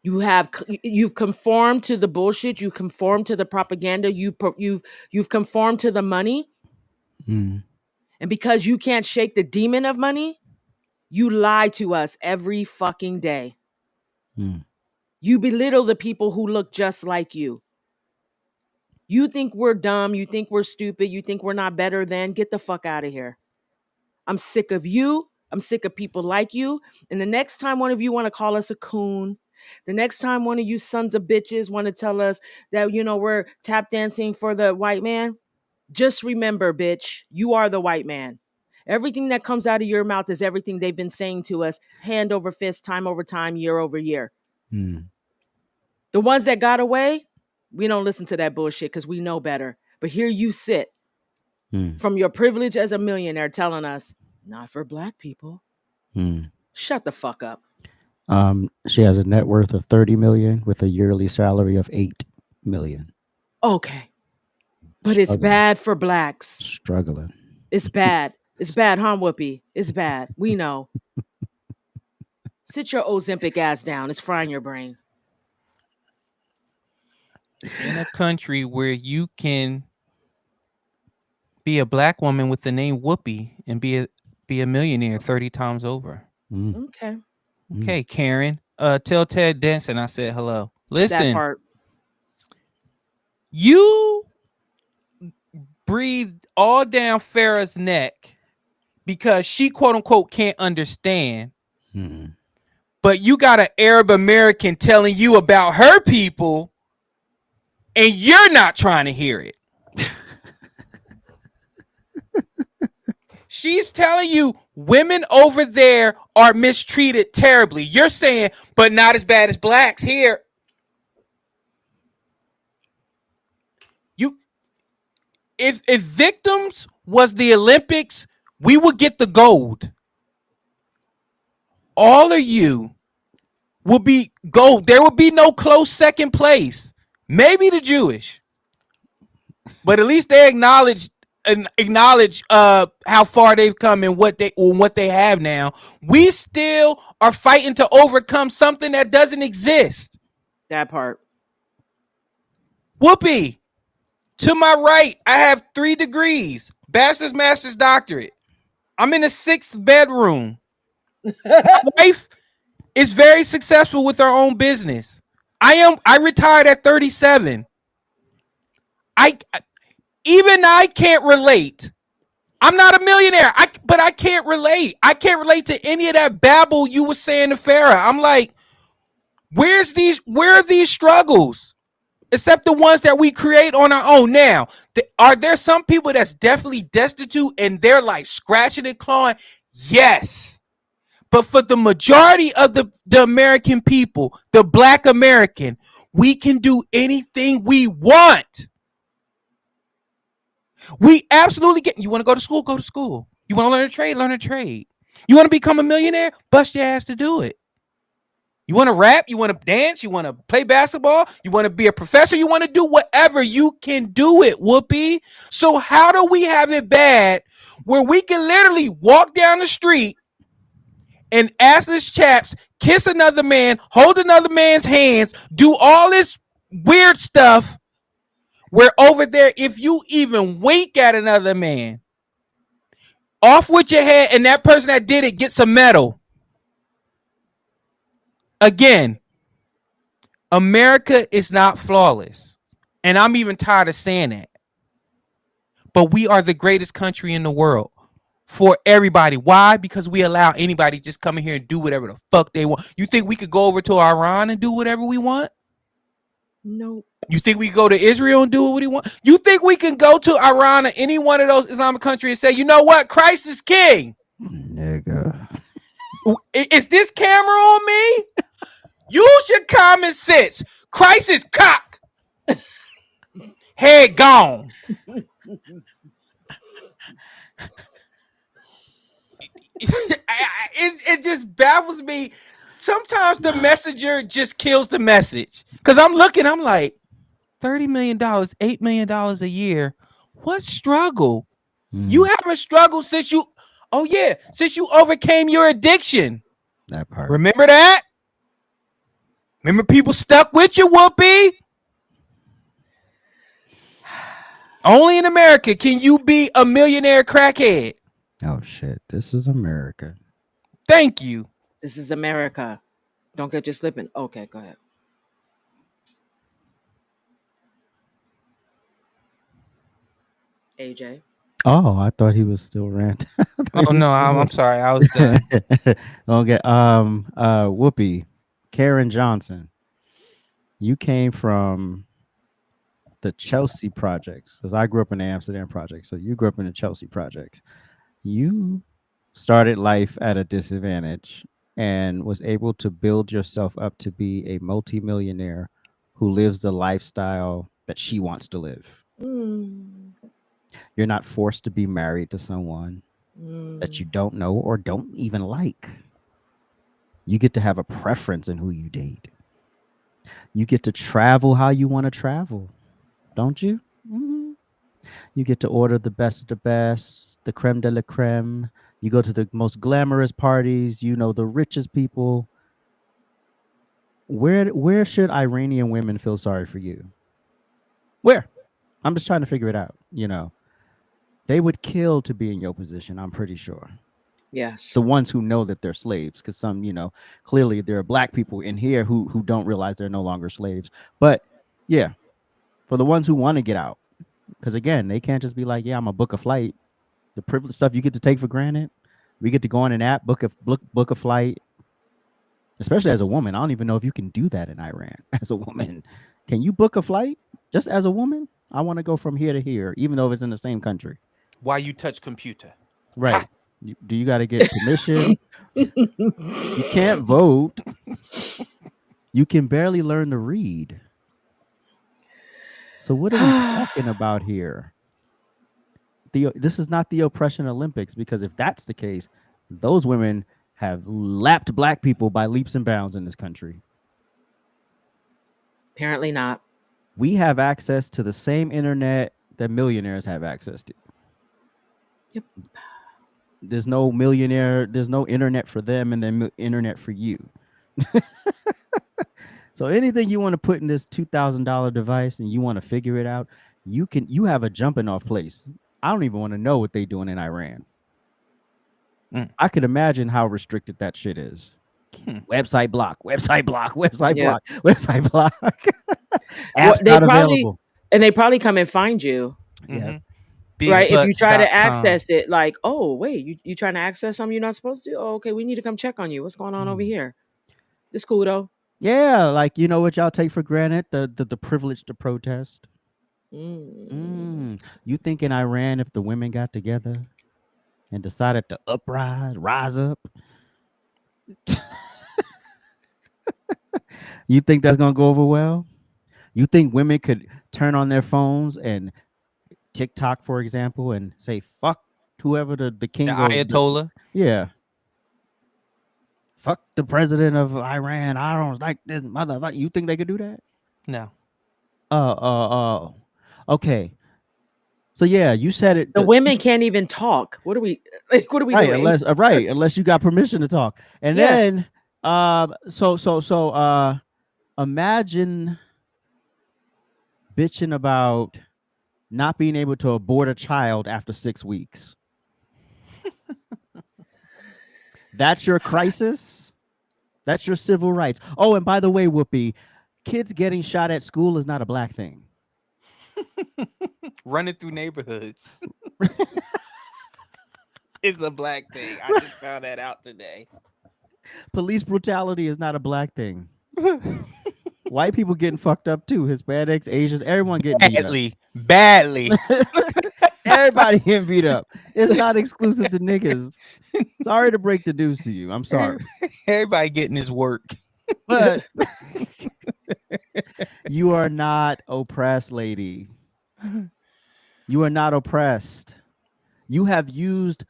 You've conformed to the bullshit. You conformed to the propaganda. You've conformed to the money. And because you can't shake the demon of money, you lie to us every fucking day. You belittle the people who look just like you. You think we're dumb. You think we're stupid. You think we're not better than. Get the fuck out of here. I'm sick of you. I'm sick of people like you. And the next time one of you want to call us a coon, the next time one of you sons of bitches want to tell us that, we're tap dancing for the white man, just remember, bitch, you are the white man. Everything that comes out of your mouth is everything they've been saying to us, hand over fist, time over time, year over year. The ones that got away, we don't listen to that bullshit because we know better. But here you sit from your privilege as a millionaire telling us, not for black people. Shut the fuck up. She has a net worth of 30 million with a yearly salary of 8 million. Okay. But it's bad for blacks. Struggling. It's bad. It's bad, huh, Whoopi? It's bad. We know. Sit your Ozempic ass down. It's frying your brain. In a country where you can be a black woman with the name Whoopi and be a millionaire 30 times over. Okay, Karen. Tell Ted Denson I said hello. Listen, that part. You breathed all down Farrah's neck because she quote unquote can't understand. But you got an Arab American telling you about her people and you're not trying to hear it. She's telling you women over there are mistreated terribly. You're saying, but not as bad as blacks here. If victims was the Olympics, we would get the gold. All of you will be gold. There will be no close second place. Maybe the Jewish, but at least they acknowledge how far they've come and what they have now. We still are fighting to overcome something that doesn't exist. That part. Whoopi, to my right, I have 3 degrees, bachelor's, master's, doctorate. I'm in the 6th bedroom. My wife is very successful with her own business. I retired at 37. I can't relate. I'm not a millionaire, but I can't relate. I can't relate to any of that babble you were saying to Farrah. I'm like, where are these struggles? except the ones that we create on our own. Now, are there some people that's definitely destitute and they're like scratching and clawing? Yes. But for the majority of the American people, the Black American, we can do anything we want. We absolutely get. You want to go to school? Go to school. You want to learn a trade? Learn a trade. You want to become a millionaire? Bust your ass to do it. You want to rap? You want to dance? You want to play basketball? You want to be a professor? You want to do whatever? You can do it, Whoopi. So how do we have it bad where we can literally walk down the street and assless chaps kiss another man, hold another man's hands, do all this weird stuff, where over there, if you even wink at another man, off with your head, and that person that did it gets a medal. Again, America is not flawless. And I'm even tired of saying that. But we are the greatest country in the world for everybody. Why? Because we allow anybody to just come in here and do whatever the fuck they want. You think we could go over to Iran and do whatever we want? Nope. You think we can go to Israel and do what we want? You think we can go to Iran or any one of those Islamic countries and say, you know what? Christ is king. Nigga. Is this camera on me? Use your common sense. Christ is cock. Head gone. It just baffles me. Sometimes the messenger just kills the message. Because I'm looking, I'm like, $30 million, $8 million a year. What struggle? You haven't struggled since you overcame your addiction. That part. Remember that? Remember people stuck with you, Whoopi? Only in America can you be a millionaire crackhead. Oh shit, this is America. Thank you. This is America. Don't get you slipping. Okay, go ahead. AJ. Oh, I thought he was still ranting. Oh no, I'm sorry. I was done. Okay. Whoopi, Karen Johnson. You came from the Chelsea projects, because I grew up in the Amsterdam projects. So you grew up in the Chelsea projects. You started life at a disadvantage and was able to build yourself up to be a multimillionaire who lives the lifestyle that she wants to live. You're not forced to be married to someone that you don't know or don't even like. You get to have a preference in who you date. You get to travel how you want to travel, don't you? Mm-hmm. You get to order the best of the best, the creme de la creme. You go to the most glamorous parties, you know, the richest people. Where should Iranian women feel sorry for you? Where? I'm just trying to figure it out, you know. They would kill to be in your position, I'm pretty sure. Yes. The ones who know that they're slaves, because some, you know, clearly there are black people in here who don't realize they're no longer slaves. But yeah, for the ones who want to get out, because again, they can't just be like, yeah, I'm gonna book a flight. The privilege stuff you get to take for granted. We get to go on an app, book a flight. Especially as a woman, I don't even know if you can do that in Iran. As a woman, can you book a flight just as a woman? I want to go from here to here, even though it's in the same country. Why you touch computer? Right. Do you got to get permission? You can't vote. You can barely learn to read. So what are we talking about here? This is not the oppression Olympics, because if that's the case, those women have lapped black people by leaps and bounds in this country. Apparently not. We have access to the same internet that millionaires have access to. Yep. There's no millionaire, there's no internet for them and then internet for you. So anything you want to put in this $2,000 device and you want to figure it out, you have a jumping off place. I don't even want to know what they're doing in Iran. I could imagine how restricted that shit is. Website block, website block, website block, website block. Apps not available. And they probably come and find you. Yeah. Right. If you try to access it, like, oh, wait, you trying to access something you're not supposed to? Oh, okay, we need to come check on you. What's going on over here? It's cool though. Yeah, like you know what y'all take for granted, the privilege to protest. You think in Iran, if the women got together and decided to rise up, you think that's gonna go over well? You think women could turn on their phones and TikTok, for example, and say "fuck" whoever the king The of Ayatollah. yeah, fuck the president of Iran. I don't like this motherfucker. You think they could do that? No. Okay. So yeah, you said it. The women can't even talk. What are we like? What are we Right, doing? unless you got permission to talk. And Yeah. then imagine bitching about not being able to abort a child after 6 weeks. That's your crisis? That's your civil rights. Oh, and by the way, Whoopi, kids getting shot at school is not a black thing. Running through neighborhoods. It's a black thing. I just found that out today. Police brutality is not a black thing. White people getting fucked up too. Hispanics, Asians, everyone getting beat up. Badly. Everybody getting beat up. It's not exclusive to niggas. Sorry to break the news to you. I'm sorry. Everybody getting his work. But you are not oppressed, lady. You are not oppressed. You have used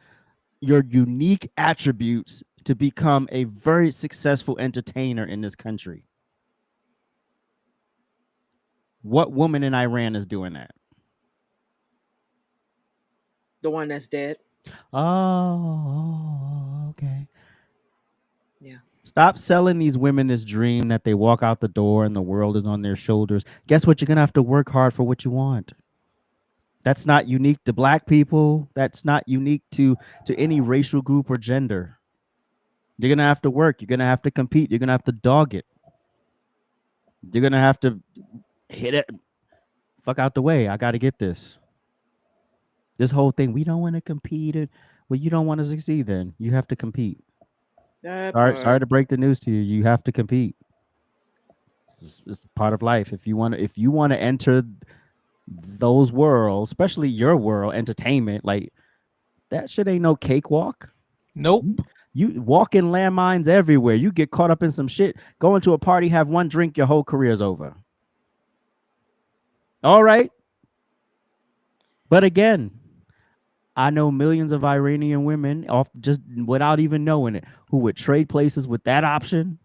your unique attributes to become a very successful entertainer in this country. What woman in Iran is doing that? The one that's dead. Oh, okay. Yeah. Stop selling these women this dream that they walk out the door and the world is on their shoulders. Guess what? You're going to have to work hard for what you want. That's not unique to black people. That's not unique to any racial group or gender. You're going to have to work. You're going to have to compete. You're going to have to dog it. You're going to have to hit it. Fuck out the way. I got to get this. This whole thing, we don't want to compete. Well, you don't want to succeed then. You have to compete. Sorry to break the news to you. You have to compete. It's part of life. If you want to enter those worlds, especially your world, entertainment, like that shit ain't no cakewalk. Nope. You walk in landmines everywhere. You get caught up in some shit. Go into a party, have one drink, your whole career's over. All right. But again, I know millions of Iranian women off just without even knowing it who would trade places with that option.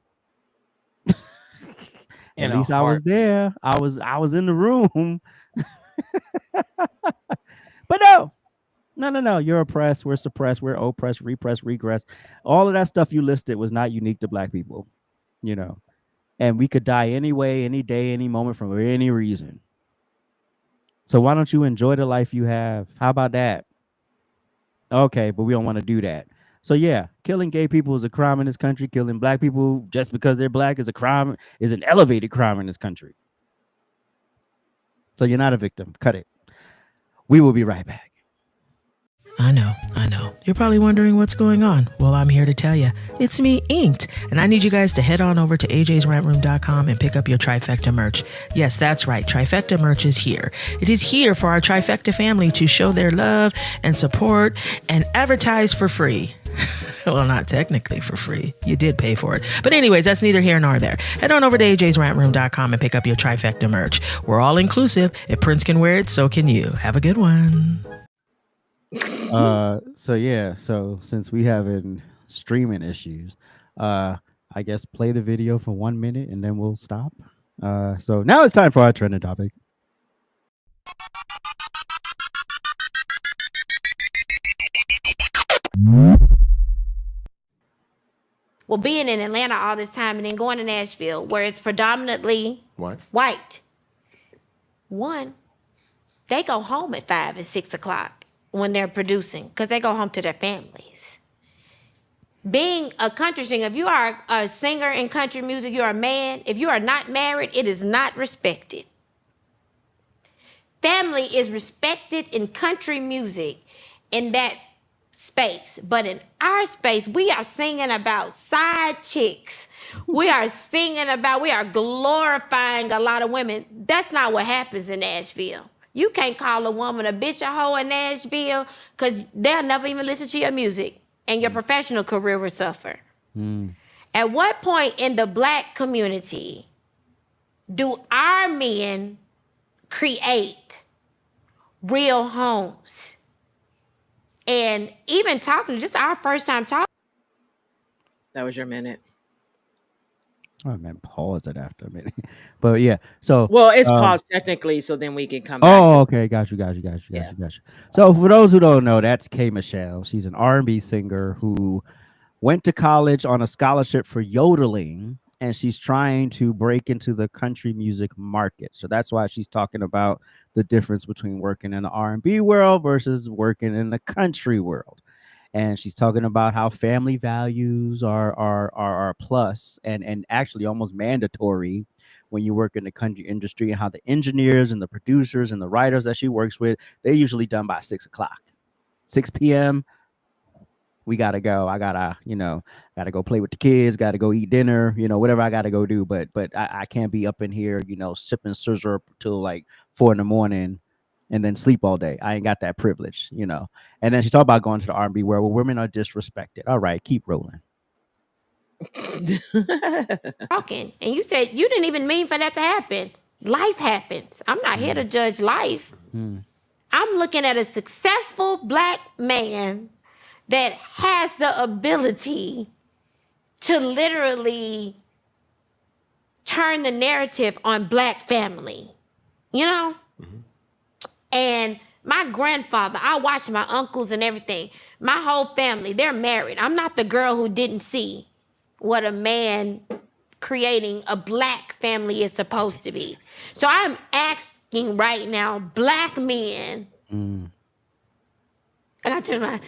At least I was there. I was in the room. But no. You're oppressed. We're suppressed. We're oppressed, repressed, regress. All of that stuff you listed was not unique to black people, you know. And we could die anyway, any day, any moment, for any reason. So why don't you enjoy the life you have? How about that? Okay, but we don't want to do that. So yeah, killing gay people is a crime in this country. Killing black people just because they're black is a crime, is an elevated crime in this country. So you're not a victim. Cut it. We will be right back. I know. You're probably wondering what's going on. Well, I'm here to tell you. It's me, Inked, and I need you guys to head on over to ajsrantroom.com and pick up your Trifecta merch. Yes, that's right. Trifecta merch is here. It is here for our Trifecta family to show their love and support and advertise for free. Well, not technically for free. You did pay for it. But anyways, that's neither here nor there. Head on over to ajsrantroom.com and pick up your Trifecta merch. We're all inclusive. If Prince can wear it, so can you. Have a good one. So since we having streaming issues, I guess play the video for 1 minute and then we'll stop. So now it's time for our trending topic. Well, being in Atlanta all this time and then going to Nashville, where it's predominantly white. One, they go home at 5 and 6 o'clock when they're producing because they go home to their families. Being a country singer, if you are a singer in country music, you're a man. If you are not married, it is not respected. Family is respected in country music in that space. But in our space, we are singing about side chicks. We are singing about, we are glorifying a lot of women. That's not what happens in Nashville. You can't call a woman a bitch, a hoe in Nashville, because they'll never even listen to your music, and your professional career will suffer. At what point in the Black community do our men create real homes? And even talking, just our first time talking. That was your minute. Oh man, pause it after a minute. But yeah, so well, it's paused technically, so then we can come back. Oh, okay, got you. So for those who don't know, that's K Michelle. She's an R&B singer who went to college on a scholarship for yodeling, and she's trying to break into the country music market. So that's why she's talking about the difference between working in the R&B world versus working in the country world. And she's talking about how family values are a plus and actually almost mandatory when you work in the country industry, and how the engineers and the producers and the writers that she works with, they're usually done by 6 o'clock, 6 p.m. We gotta go. I gotta go play with the kids, gotta go eat dinner, whatever I gotta go do. But I can't be up in here, sipping scissor till like 4 a.m. and then sleep all day. I ain't got that privilege, And then she talked about going to the R&B world where women are disrespected. All right, keep rolling. Talking, and you said you didn't even mean for that to happen. Life happens. I'm not here to judge life. I'm looking at a successful Black man that has the ability to literally turn the narrative on Black family, And my grandfather, I watched my uncles and everything. My whole family, they're married. I'm not the girl who didn't see what a man creating a Black family is supposed to be. So I'm asking right now, Black men, I got to my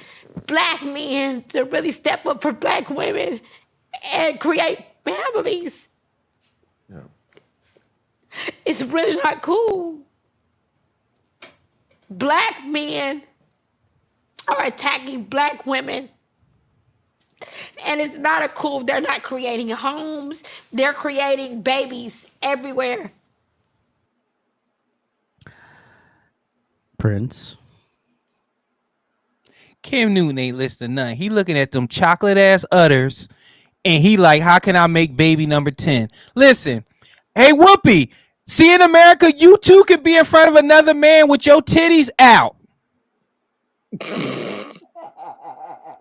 Black men to really step up for Black women and create families. Yeah. It's really not cool. Black men are attacking Black women. And it's not a cool, they're not creating homes. They're creating babies everywhere. Prince. Cam Newton ain't listening to none. He looking at them chocolate ass udders, and he like, how can I make baby number 10? Listen, hey Whoopi, see, in America, you too can be in front of another man with your titties out.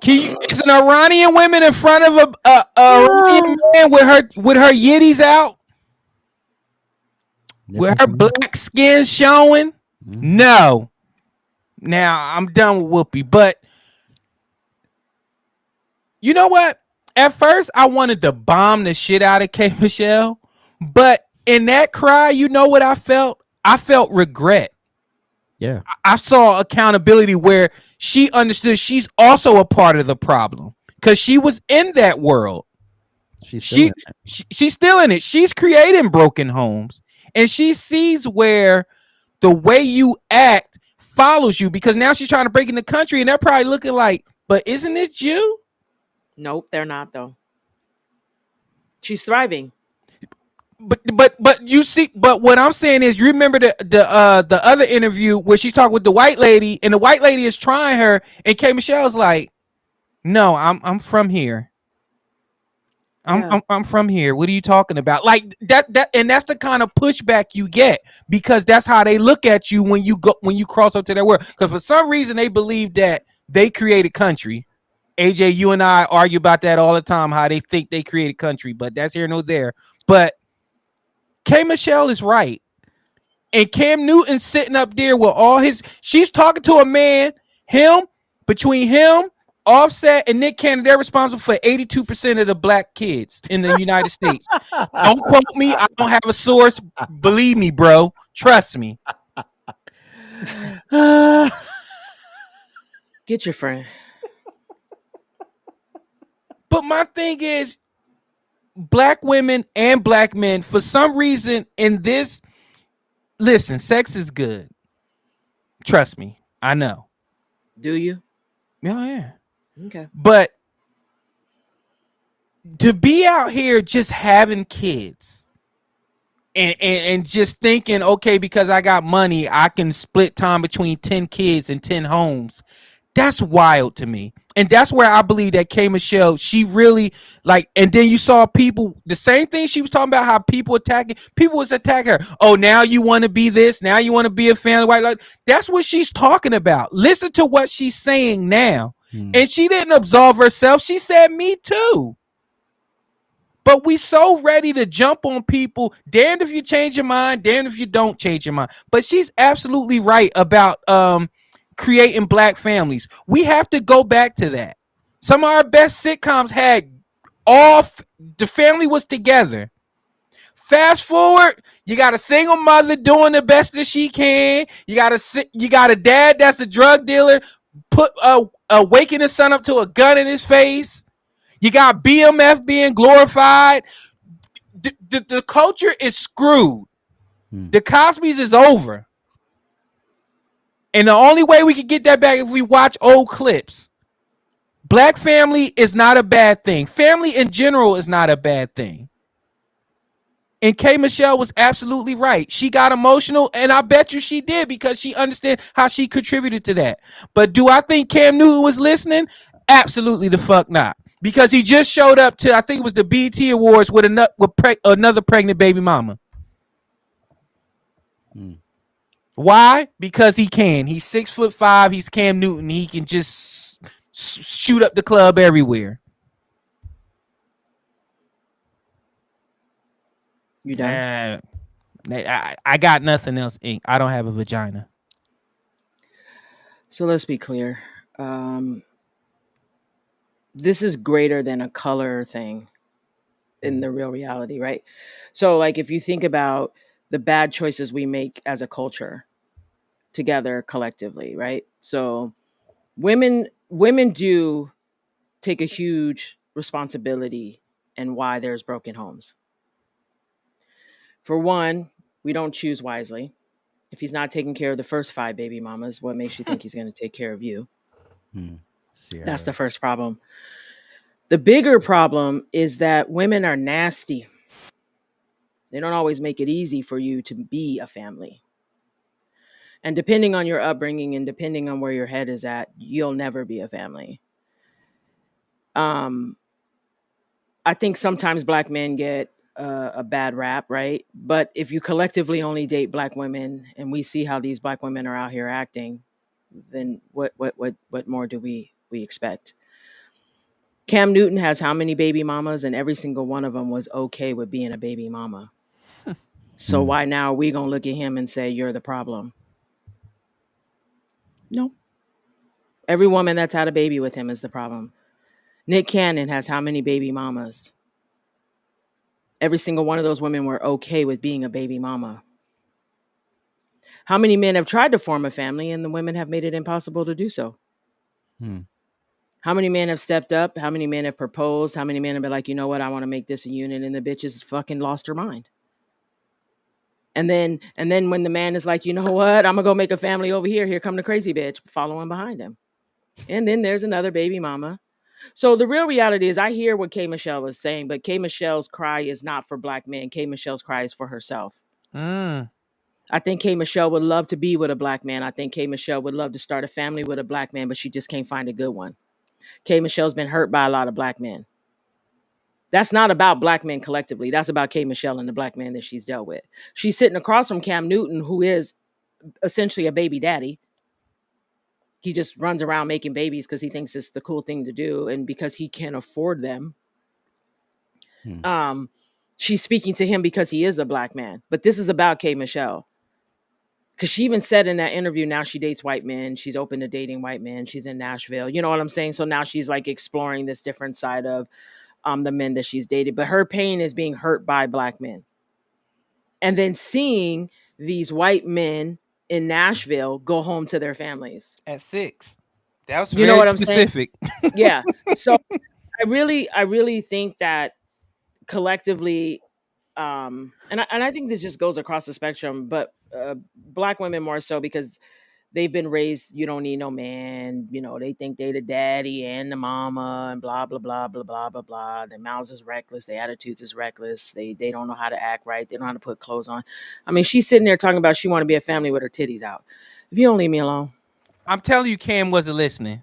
Is an Iranian woman in front of a Iranian man with her yitties out, with her black skin showing? No. Now I'm done with Whoopi, but you know what? At first, I wanted to bomb the shit out of K Michelle, but in that cry, you know what I felt? I felt regret. Yeah. I saw accountability where she understood she's also a part of the problem because she was in that world. She's still in it. She's creating broken homes, and she sees where the way you act follows you, because now she's trying to break in the country, and they're probably looking like, but isn't it you? Nope, they're not though. She's thriving. But you see, but what I'm saying is, you remember the other interview where she's talking with the white lady, and the white lady is trying her, and K Michelle's like, no, I'm from here. I'm from here. What are you talking about? Like that, and that's the kind of pushback you get, because that's how they look at you when you cross up to their world. Because for some reason they believe that they created country. AJ, you and I argue about that all the time, how they think they created country, but that's here nor there. But K Michelle is right. And Cam Newton's sitting up there with all she's talking to a man, between him, Offset, and Nick Cannon, they're responsible for 82% of the black kids in the United States. Don't quote me. I don't have a source. Believe me, bro. Trust me. Get your friend. But my thing is, black women and black men, for some reason in this, listen, sex is good. Trust me. I know. Do you? Yeah. Okay. But to be out here just having kids and just thinking, okay, because I got money, I can split time between 10 kids and 10 homes. That's wild to me. And that's where I believe that K. Michelle, she really like, and then you saw people, the same thing she was talking about, how people was attacking her. Oh, now you want to be this, now you want to be a family white. Like, that's what she's talking about. Listen to what she's saying now. And she didn't absolve herself. She said, me too. But we so ready to jump on people. Damned if you change your mind, damned if you don't change your mind. But she's absolutely right about creating black families. We have to go back to that. Some of our best sitcoms had the family was together. Fast forward, you got a single mother doing the best that she can. You got a dad that's a drug dealer, waking his son up to a gun in his face. You got BMF being glorified. The culture is screwed. The Cosby's is over. And the only way we can get that back if we watch old clips. Black family is not a bad thing. Family in general is not a bad thing. And K. Michelle was absolutely right. She got emotional, and I bet you she did because she understood how she contributed to that. But do I think Cam Newton was listening? Absolutely the fuck not. Because he just showed up to, I think it was the BET Awards with another pregnant baby mama. Why? Because he can. He's 6'5". He's Cam Newton. He can just shoot up the club everywhere. You done? I got nothing else, Ink. I don't have a vagina. So let's be clear. This is greater than a color thing in the real reality, right? So like if you think about the bad choices we make as a culture together collectively, right? So women do take a huge responsibility in why there's broken homes. For one, we don't choose wisely. If he's not taking care of the first 5 baby mamas, what makes you think he's going to take care of you? That's the first problem. The bigger problem is that women are nasty. They don't always make it easy for you to be a family. And depending on your upbringing and depending on where your head is at, you'll never be a family. I think sometimes black men get a bad rap, right? But if you collectively only date black women and we see how these black women are out here acting, then what more do we expect? Cam Newton has how many baby mamas, and every single one of them was okay with being a baby mama. So why now are we going to look at him and say, you're the problem? No. Every woman that's had a baby with him is the problem. Nick Cannon has how many baby mamas? Every single one of those women were okay with being a baby mama. How many men have tried to form a family and the women have made it impossible to do so? How many men have stepped up? How many men have proposed? How many men have been like, you know what, I want to make this a unit, and the bitch has fucking lost her mind. And then when the man is like, you know what, I'm gonna go make a family over here. Here come the crazy bitch following behind him. And then there's another baby mama. So the real reality is I hear what K. Michelle is saying, but K. Michelle's cry is not for black men. K. Michelle's cry is for herself. I think K. Michelle would love to be with a black man. I think K. Michelle would love to start a family with a black man, but she just can't find a good one. K. Michelle's been hurt by a lot of black men. That's not about black men collectively. That's about K. Michelle and the black man that she's dealt with. She's sitting across from Cam Newton, who is essentially a baby daddy. He just runs around making babies because he thinks it's the cool thing to do and because he can't afford them. She's speaking to him because he is a black man. But this is about K. Michelle. Because she even said in that interview, now she dates white men. She's open to dating white men. She's in Nashville. You know what I'm saying? So now she's like exploring this different side of the men that she's dated. But her pain is being hurt by black men. And then seeing these white men in Nashville go home to their families. At 6. That was you know what I'm specific. saying? Yeah. So I really think that collectively, and I think this just goes across the spectrum, but black women more so because they've been raised, you don't need no man. They think they the daddy and the mama and blah, blah, blah, blah, blah, blah, blah. Their mouths is reckless. Their attitudes is reckless. They don't know how to act right. They don't know how to put clothes on. I mean, she's sitting there talking about she want to be a family with her titties out. If you don't leave me alone. I'm telling you, Cam wasn't listening.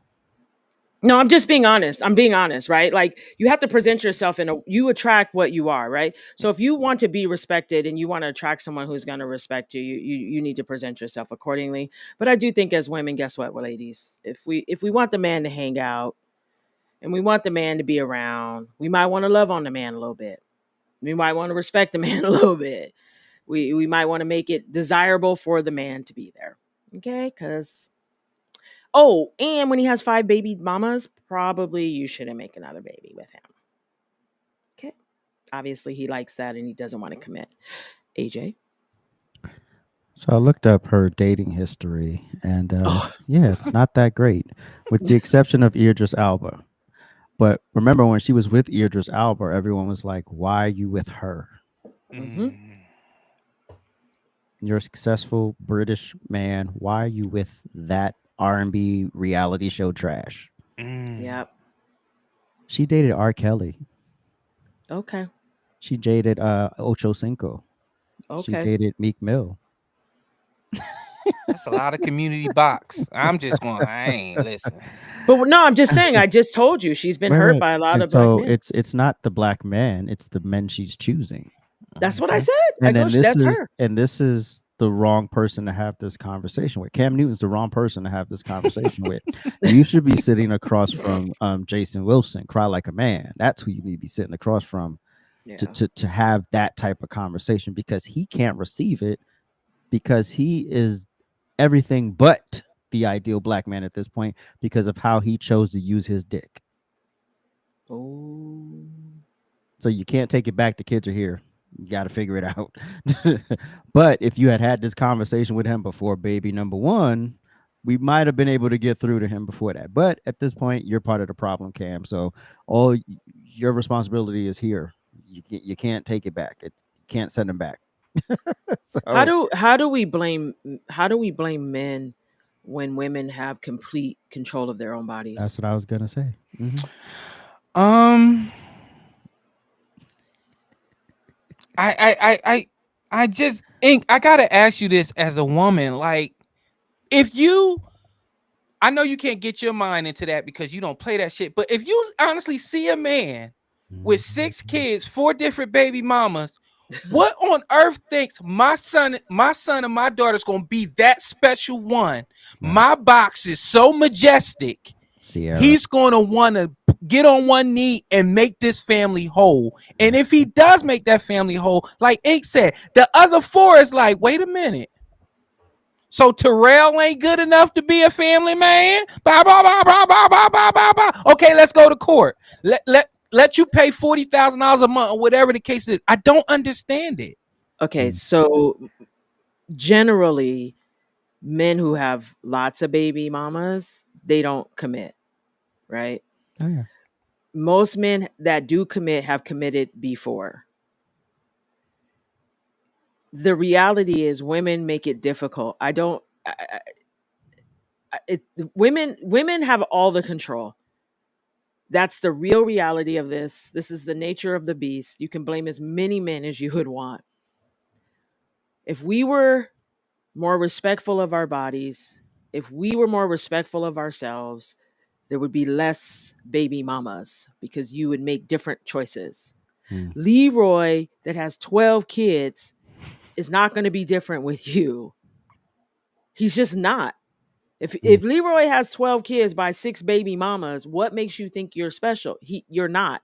No, I'm just being honest. I'm being honest, right? Like, you have to present yourself you attract what you are, right? So if you want to be respected and you want to attract someone who's going to respect you, you need to present yourself accordingly. But I do think as women, guess what, ladies? If we want the man to hang out and we want the man to be around, we might want to love on the man a little bit. We might want to respect the man a little bit. We might want to make it desirable for the man to be there. Okay? Because and when he has 5 baby mamas, probably you shouldn't make another baby with him. Okay. Obviously, he likes that and he doesn't want to commit. AJ? So I looked up her dating history, and it's not that great, with the exception of Idris Elba. But remember, when she was with Idris Elba, everyone was like, "Why are you with her? Mm-hmm. You're a successful British man. Why are you with that R&B reality show trash?" Yep. She dated R. Kelly. Okay. She dated Ocho Cinco. Okay. She dated Meek Mill. That's a lot of community box. I ain't listening. But no, I'm just saying, I just told you she's been hurt by a lot of black men. It's not the black men, it's the men she's choosing. That's what I said. And this is the wrong person to have this conversation with. Cam Newton's the wrong person to have this conversation with. You should be sitting across from Jason Wilson, Cry Like a Man. That's who you need to be sitting across from to have that type of conversation, because he can't receive it, because he is everything but the ideal black man at this point because of how he chose to use his dick. Oh. So you can't take it back. The kids are here. You got to figure it out. But if you had this conversation with him before baby number 1, we might have been able to get through to him before that. But at this point, you're part of the problem, Cam. So all your responsibility is here. You can't take it back. You can't send him back. So, how do we blame men when women have complete control of their own bodies? That's what I was gonna say. I just Ink, I gotta ask you this as a woman. Like, I know you can't get your mind into that because you don't play that shit, but if you honestly see a man with 6 kids, 4 different baby mamas, what on earth thinks my son and my daughter's gonna be that special one? My box is so majestic. Sierra. He's gonna want to get on one knee and make this family whole. And if he does make that family whole, like Ink said, the other 4 is like, wait a minute. So Terrell ain't good enough to be a family man? Bah, bah, bah, bah, bah, bah, bah, bah, bah. Okay, let's go to court. Let you pay $40,000 a month or whatever the case is. I don't understand it. Okay, so generally, men who have lots of baby mamas, they don't commit, right? Oh, yeah. Most men that do commit have committed before. The reality is women make it difficult. Women have all the control. That's the real reality of this. This is the nature of the beast. You can blame as many men as you would want. If we were more respectful of our bodies, if we were more respectful of ourselves, there would be less baby mamas because you would make different choices. Leroy, that has 12 kids, is not going to be different with you. He's just not. If Leroy has 12 kids by 6 baby mamas, what makes you think you're special? You're not.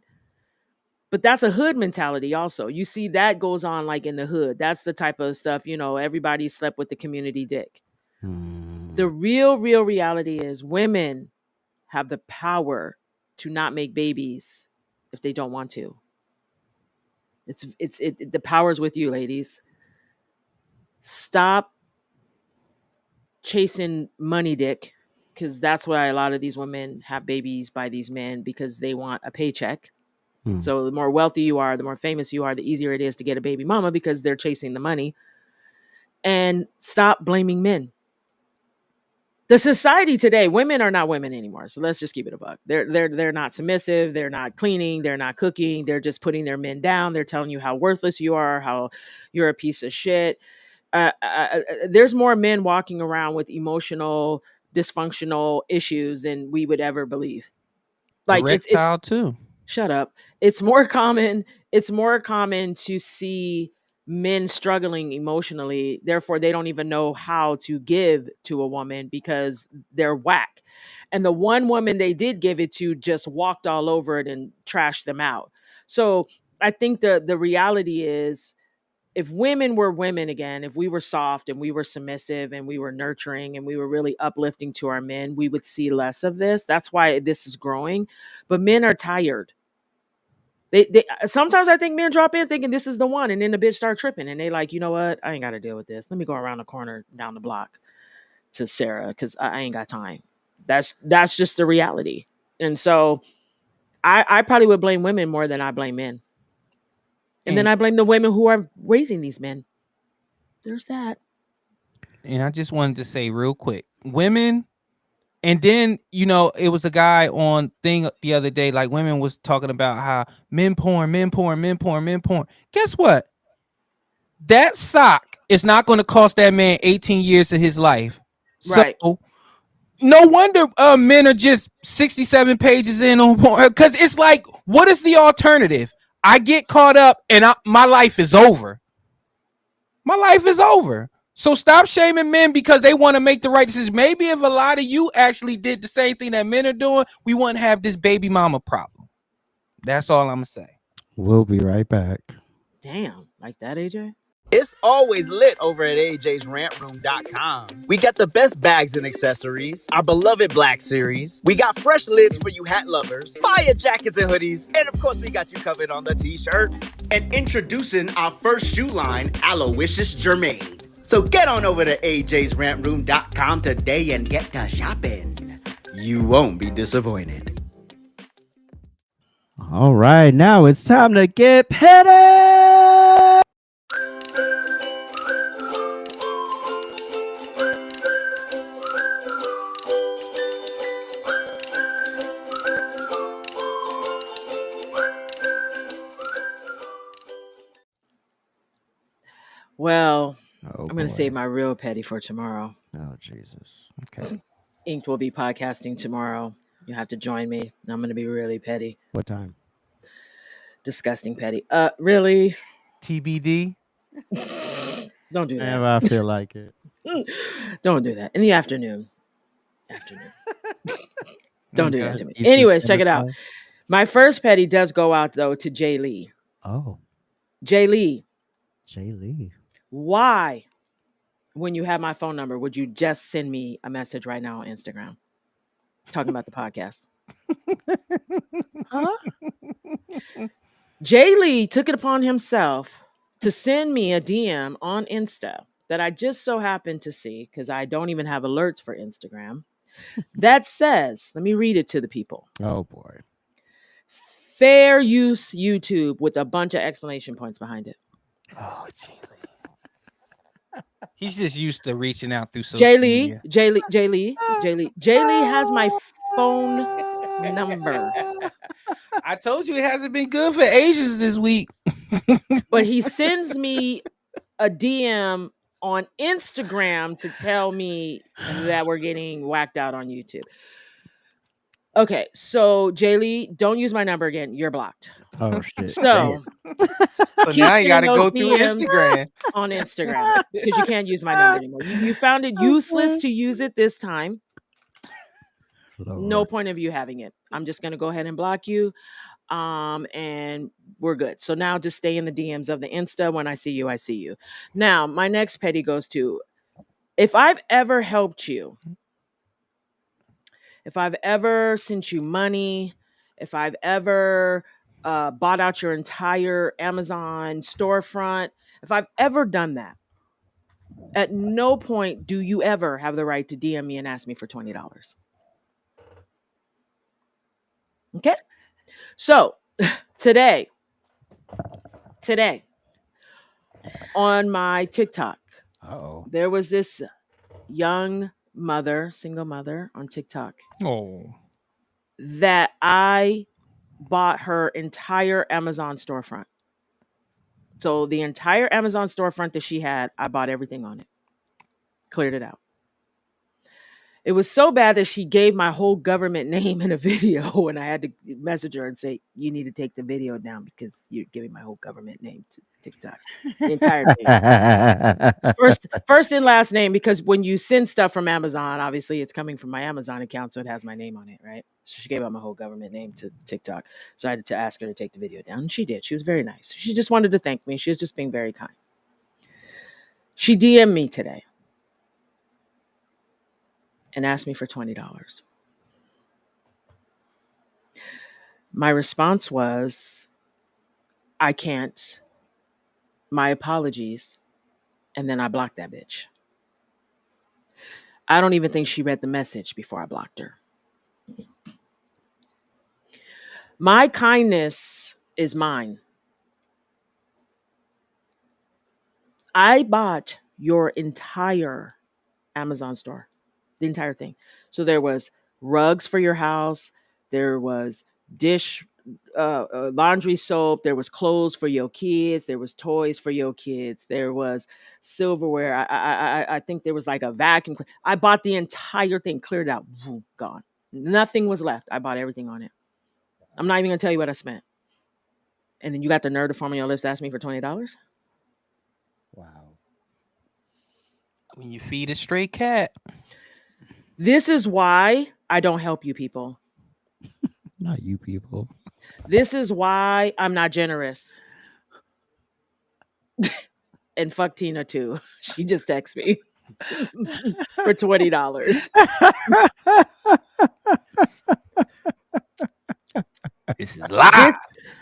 But that's a hood mentality also. You see that goes on like in the hood. That's the type of stuff, everybody slept with the community dick. The real reality is women have the power to not make babies if they don't want to. The power's with you, ladies. Stop chasing money dick, because that's why a lot of these women have babies by these men, because they want a paycheck. So the more wealthy you are, the more famous you are, the easier it is to get a baby mama because they're chasing the money. And stop blaming men. the society today, women are not women anymore. So let's just keep it a buck. They're not submissive. They're not cleaning. They're not cooking. They're just putting their men down. They're telling you how worthless you are, how you're a piece of shit. There's more men walking around with emotional dysfunctional issues than we would ever believe. Like it's too. Shut up. It's more common to see men struggling emotionally. Therefore, they don't even know how to give to a woman because they're whack. And the one woman they did give it to just walked all over it and trashed them out. So I think the reality is, if women were women again, if we were soft and we were submissive and we were nurturing and we were really uplifting to our men, we would see less of this. That's why this is growing. But men are tired. They sometimes I think men drop in thinking this is the one, and then the bitch start tripping, and they like, you know what? I ain't got to deal with this. Let me go around the corner down the block to Sarah because I ain't got time. That's just the reality. And so I probably would blame women more than I blame men. And then I blame the women who are raising these men. There's that. And I just wanted to say real quick, women. And then, it was a guy on thing the other day, like women was talking about how men porn. Guess what? That sock is not going to cost that man 18 years of his life. Right. So no wonder men are just 67 pages in on porn. Because it's like, what is the alternative? I get caught up and my life is over. My life is over. So stop shaming men because they want to make the right decision. Maybe if a lot of you actually did the same thing that men are doing, we wouldn't have this baby mama problem. That's all I'm going to say. We'll be right back. Damn. Like that, AJ? It's always lit over at ajsrantroom.com. We got the best bags and accessories, our beloved Black Series. We got fresh lids for you hat lovers, fire jackets and hoodies, and of course we got you covered on the t-shirts. And introducing our first shoe line, Aloysius Germain. So get on over to ajsrantroom.com today and get to shopping. You won't be disappointed. All right, now it's time to get petty. Well, I'm going to save my real petty for tomorrow. Oh, Jesus. Okay. Inked will be podcasting tomorrow. You have to join me. I'm going to be really petty. What time? Disgusting petty. Really? TBD? Don't do that. Whenever I feel like it. Don't do that. In the afternoon. Don't do that to me. Anyways, check it out. My first petty does go out, though, to Jay Lee. Oh. Jay Lee. Why, when you have my phone number, would you just send me a message right now on Instagram talking about the podcast? Huh? Jay Lee took it upon himself to send me a DM on Insta that I just so happened to see because I don't even have alerts for Instagram. That says, let me read it to the people. Oh, boy. Fair use YouTube with a bunch of exclamation points behind it. Oh, Jesus. He's just used to reaching out through social media. Jay Lee has my phone number. I told you it hasn't been good for Asians this week. But he sends me a DM on Instagram to tell me that we're getting whacked out on YouTube. Okay, so Jay Lee, don't use my number again. You're blocked. Oh, shit. So now you got to go through Instagram. On Instagram because you can't use my number anymore. You found it useless to use it this time. No point of you having it. I'm just going to go ahead and block you. And we're good. So now just stay in the DMs of the Insta. When I see you, I see you. Now, my next petty goes to, if I've ever helped you, if I've ever sent you money, if I've ever bought out your entire Amazon storefront, if I've ever done that, at no point do you ever have the right to DM me and ask me for $20. Okay? So today, on my TikTok, there was this young single mother on TikTok. Oh. That I bought her entire Amazon storefront. So the entire Amazon storefront that she had, I bought everything on it. Cleared it out. It was so bad that she gave my whole government name in a video, and I had to message her and say, "You need to take the video down because you're giving my whole government name to TikTok." The entire thing. First and last name, because when you send stuff from Amazon, obviously it's coming from my Amazon account, so it has my name on it, right? So she gave out my whole government name to TikTok. So I had to ask her to take the video down, and she did. She was very nice. She just wanted to thank me. She was just being very kind. She DM'd me today and asked me for $20. My response was, I can't. My apologies. And then I blocked that bitch. I don't even think she read the message before I blocked her. My kindness is mine. I bought your entire Amazon store, the entire thing. So there was rugs for your house. There was laundry soap. There was clothes for your kids. There was toys for your kids. There was silverware. I think there was like a vacuum. I bought the entire thing, cleared out, gone. Nothing was left. I bought everything on it. I'm not even gonna tell you what I spent. And then you got the nerve to form on your lips, ask me for $20. Wow. When you feed a stray cat. This is why I don't help you people. Not you people. This is why I'm not generous. And fuck Tina too. She just texted me for $20. This is live.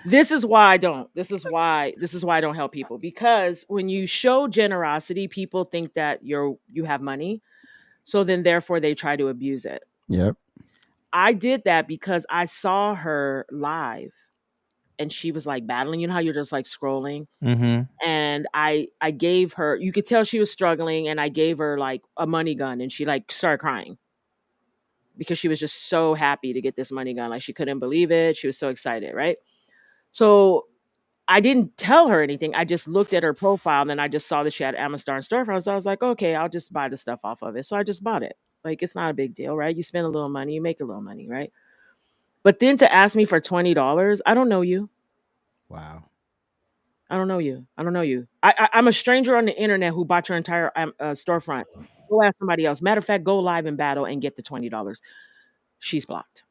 This is why I don't. This is why I don't help people, because when you show generosity, people think that you have money. So then therefore they try to abuse it. Yep. I did that because I saw her live and she was like battling. You know how you're just like scrolling? Mm-hmm. And I gave her, you could tell she was struggling, and I gave her like a money gun, and she like started crying because she was just so happy to get this money gun. Like she couldn't believe it. She was so excited, right? So I didn't tell her anything. I just looked at her profile, and then I just saw that she had Amazon storefront. So I was like, okay, I'll just buy the stuff off of it. So I just bought it. Like, it's not a big deal, right? You spend a little money, you make a little money, right? But then to ask me for $20, I don't know you. Wow. I don't know you. I don't know you. I'm a stranger on the internet who bought your entire storefront. Go ask somebody else. Matter of fact, go live in battle and get the $20. She's blocked.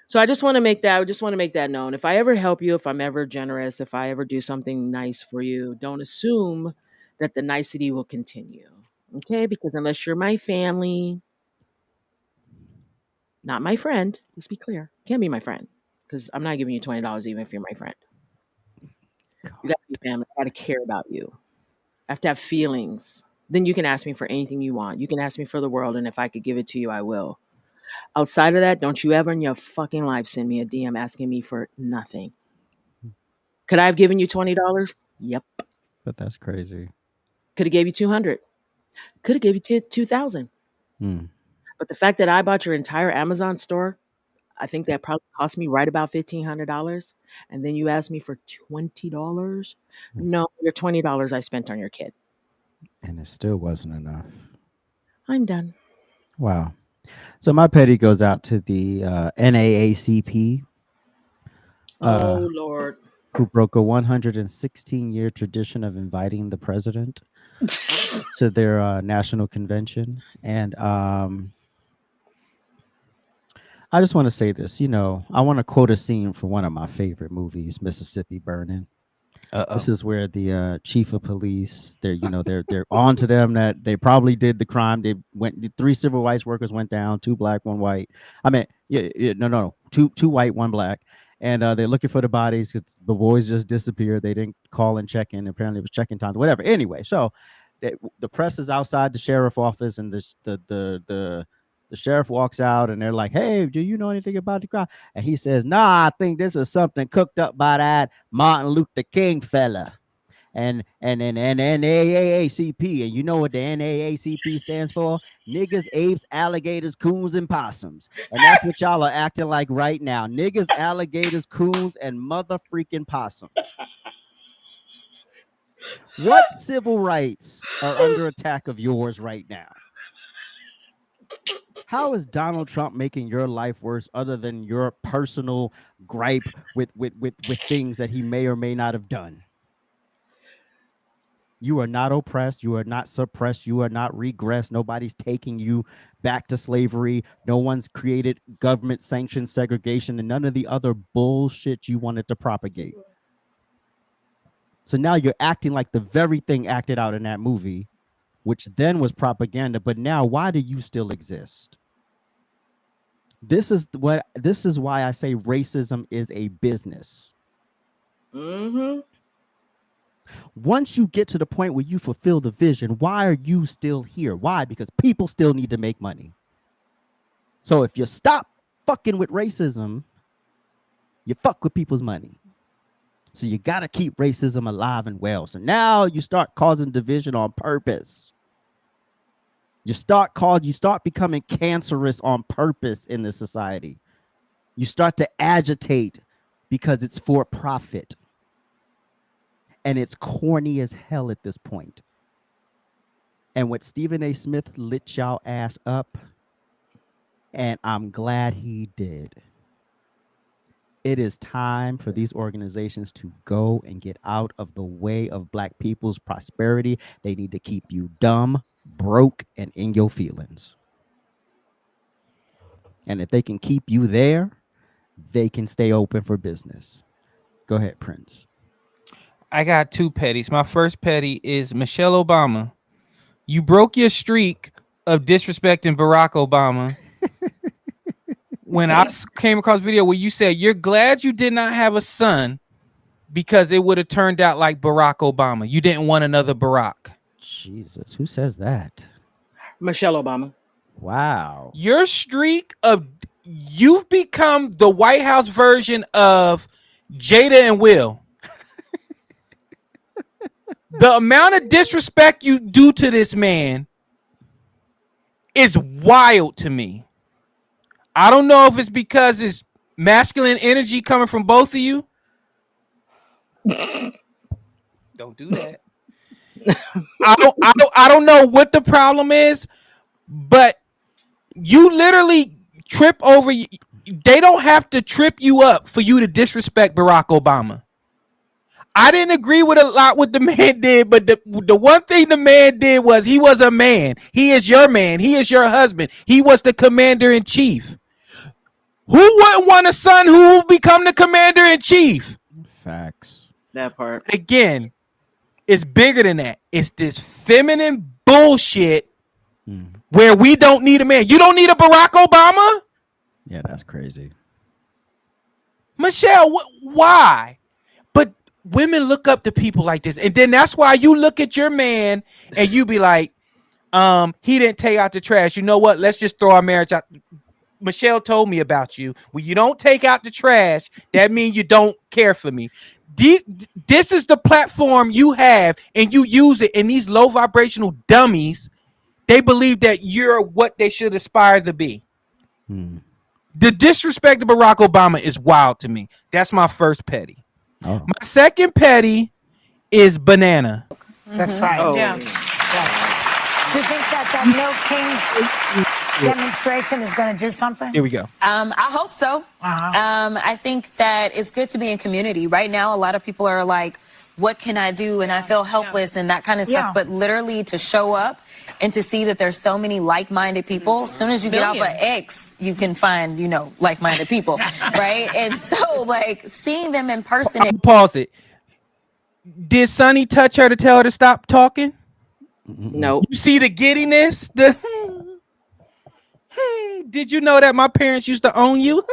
So I just want to make that known. If I ever help you, if I'm ever generous, if I ever do something nice for you, don't assume that the nicety will continue. Okay? Because unless you're my family, not my friend, let's be clear. You can't be my friend because I'm not giving you $20 even if you're my friend. God. You got to be family. I got to care about you. I have to have feelings. Then you can ask me for anything you want. You can ask me for the world, and if I could give it to you, I will. Outside of that, don't you ever in your fucking life send me a DM asking me for nothing. Could I have given you $20? Yep. But that's crazy. Could have gave you $200. Could have gave you $2,000. But the fact that I bought your entire Amazon store, I think that probably cost me right about $1,500. And then you asked me for $20. No, your $20 I spent on your kid. And it still wasn't enough. I'm done. Wow. So my petty goes out to the NAACP. Oh, Lord. Who broke a 116-year tradition of inviting the president to their national convention. And I just want to say this, I want to quote a scene from one of my favorite movies, Mississippi Burning. This is where the chief of police, they're on to them that they probably did the crime. They went, 3 civil rights workers went down, 2 black, 1 white. I mean, no, 2 white, 1 black. And they're looking for the bodies because the boys just disappeared. They didn't call and check in. Apparently it was check-in time, whatever. Anyway, so the press is outside the sheriff office, and the sheriff walks out, and they're like, "Hey, do you know anything about the crime?" And he says, "Nah, I think this is something cooked up by that Martin Luther King fella." NAACP, and you know what the NAACP stands for? Niggas, apes, alligators, coons, and possums. And that's what y'all are acting like right now. Niggas, alligators, coons, and mother freaking possums. What civil rights are under attack of yours right now? How is Donald Trump making your life worse other than your personal gripe with things that he may or may not have done? You are not oppressed. You are not suppressed. You are not regressed. Nobody's taking you back to slavery. No one's created government sanctioned segregation and none of the other bullshit you wanted to propagate. So now you're acting like the very thing acted out in that movie, which then was propaganda. But now, why do you still exist? This is why I say racism is a business. Mm-hmm. Once you get to the point where you fulfill the vision, why are you still here? Why? Because people still need to make money. So if you stop fucking with racism, you fuck with people's money. So you got to keep racism alive and well. So now you start causing division on purpose. You start becoming cancerous on purpose in this society. You start to agitate because it's for profit. And it's corny as hell at this point. And what Stephen A. Smith lit y'all ass up, and I'm glad he did. It is time for these organizations to go and get out of the way of Black people's prosperity. They need to keep you dumb, broke, and in your feelings. And if they can keep you there, they can stay open for business. Go ahead, Prince. I got two petties. My first petty is Michelle Obama. You broke your streak of disrespecting Barack Obama. When I came across a video where you said you're glad you did not have a son because it would have turned out like Barack Obama. You didn't want another Barack. Jesus, who says that? Michelle Obama. Wow. Your streak of you've become the White House version of Jada and Will. The amount of disrespect you do to this man is wild to me. I don't know if it's because it's masculine energy coming from both of you. Don't do that. I don't know what the problem is, but you literally trip over. They don't have to trip you up for you to disrespect Barack Obama. I didn't agree with a lot what the man did, but the one thing the man did was he was a man. He is your man. He is your husband. He was the commander in chief. Who wouldn't want a son who will become the commander in chief? Facts. That part. Again, it's bigger than that. It's this feminine bullshit where we don't need a man. You don't need a Barack Obama? Yeah, that's crazy. Michelle, why? But women look up to people like this. And then that's why you look at your man and you be like, he didn't take out the trash. You know what? Let's just throw our marriage out. Michelle told me about you. When you don't take out the trash, that means you don't care for me. This is the platform you have, and you use it. And these low vibrational dummies, they believe that you're what they should aspire to be. The disrespect of Barack Obama is wild to me. That's my first petty. My second petty is banana. That's right. Oh. Yeah. Do you think that Milk King demonstration is going to do something? Here we go. I hope so. I think that it's good to be in community. Right now, a lot of people are like, what can I do? And I feel helpless and that kind of stuff. But literally to show up and to see that there's so many like-minded people, as soon as you get off of X, you can find, like-minded people, right? And so, like, seeing them in person. Pause it. Did Sonny touch her to tell her to stop talking? No. You see the giddiness? Did you know that my parents used to own you?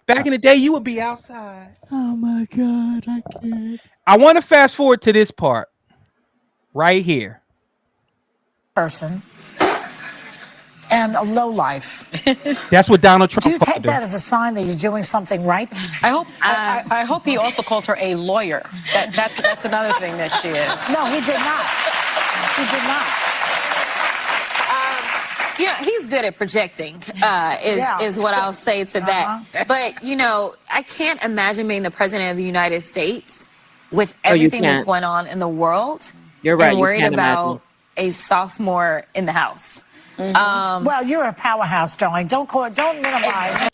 Back in the day, you would be outside. Oh my God, I can't. I want to fast forward to this part right here. Person. and a lowlife. That's what Donald Trump Do you take called that her. as a sign that you're doing something right? I hope he also calls her a lawyer. That's another thing that she is. No, he did not. He did not. You know, he's good at projecting, is what I'll say to that. But, you know, I can't imagine being the president of the United States with everything that's going on in the world. You're right. And worried about a sophomore in the house. Well, you're a powerhouse, darling. Don't minimize.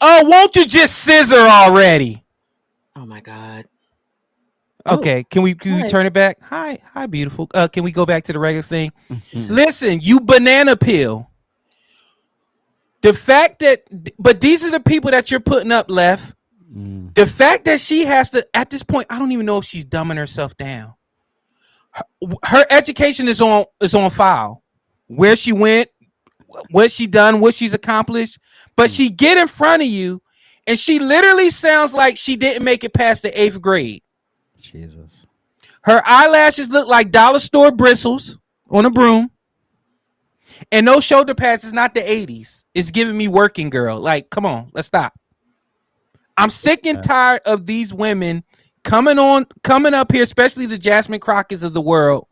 Oh, won't you just scissor already? Oh my God. Okay, can we turn it back? Hi, beautiful. Can we go back to the regular thing? Listen, you banana peel. The fact that, but these are the people that you're putting up, Left. The fact that she has to, at this point, I don't even know if she's dumbing herself down. Her education is on file. Where she went, what she done, what she's accomplished. But she get in front of you, and she literally sounds like she didn't make it past the 8th grade. Jesus. Her eyelashes look like dollar store bristles on a broom. And no shoulder pads is not the 80s. It's giving me working girl. Like, come on, let's stop. I'm sick and tired of these women coming up here, especially the Jasmine Crockett's of the world,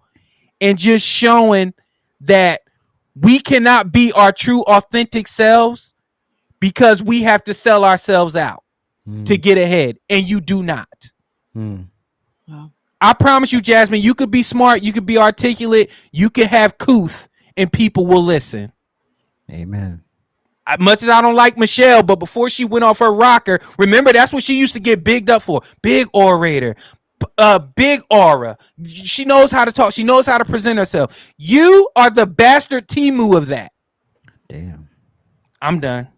and just showing that we cannot be our true, authentic selves because we have to sell ourselves out to get ahead. And you do not. Well, I promise you, Jasmine, you could be smart, you could be articulate, you could have couth, and people will listen. Amen. Much as I don't like Michelle, but before she went off her rocker, remember that's what she used to get bigged up for. Big orator, big aura. She knows how to talk. She knows how to present herself. You are the bastard Timu of that. Damn. I'm done.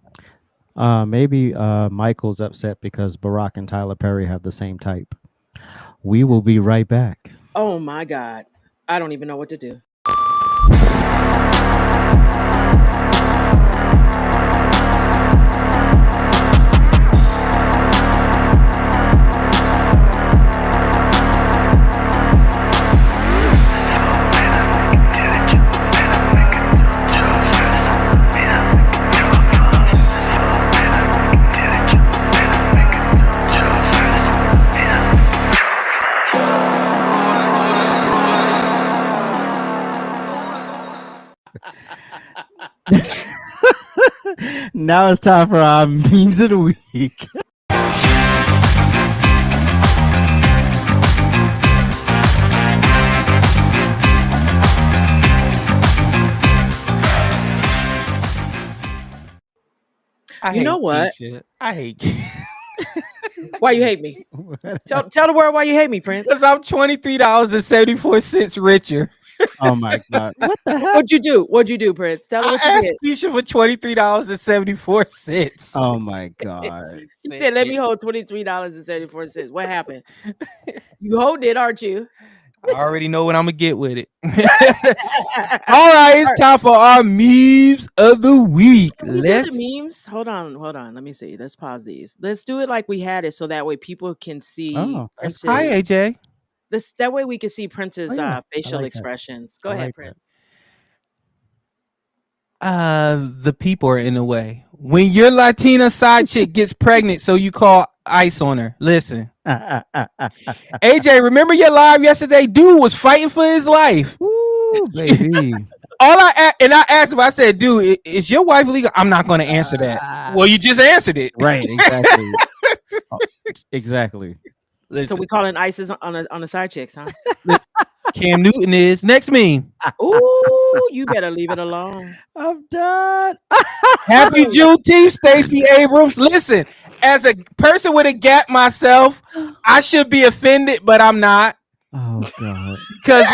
Maybe Michael's upset because Barack and Tyler Perry have the same type. We will be right back. oh my God. I don't even know what to do. Now it's time for our memes of the week. You know what? I hate you. Why you hate me? Tell the world why you hate me, Prince. Because I'm $23.74 richer. Oh my God. What the hell? What'd you do, Prince? Tell her what you asked did. Keisha for $23.74. Oh my God. You said, let me hold $23.74. What happened? You hold it, aren't you? I already know what I'm gonna get with it. All right, it's time for our memes of the week. Let's memes. Hold on. Let me see. Let's pause these. Let's do it like we had it, so that way people can see. Prince's, hi, AJ. That way we can see Prince's facial like expressions. that. Go ahead, like Prince. The people are in the way. When your Latina side chick gets pregnant, so you call ICE on her. Listen. AJ, remember your live yesterday? Dude was fighting for his life. Ooh, baby. I asked him, I said, dude, is your wife legal? I'm not going to answer that. Well, you just answered it. Right, exactly. Exactly. So we calling ISIS on the side chicks, huh? Cam Newton is. Next meme. Ooh, you better leave it alone. I'm done. Happy Juneteenth, Stacey Abrams. Listen, as a person with a gap myself, I should be offended, but I'm not. Oh God. Because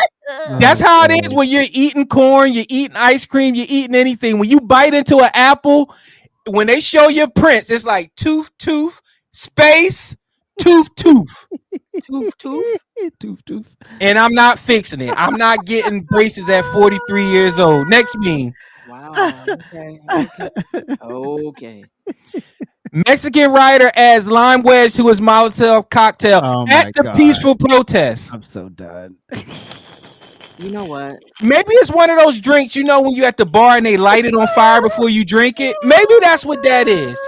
that's how it is when you're eating corn, you're eating ice cream, you're eating anything. When you bite into an apple, when they show your prints, it's like tooth, space, tooth. Tooth. And I'm not fixing it. I'm not getting braces at 43 years old. Next meme. Wow. Okay. Mexican writer adds lime wedge to his Molotov cocktail at the peaceful protest. I'm so done. You know what? Maybe it's one of those drinks, you know, when you at the bar and they light it on fire before you drink it. Maybe that's what that is.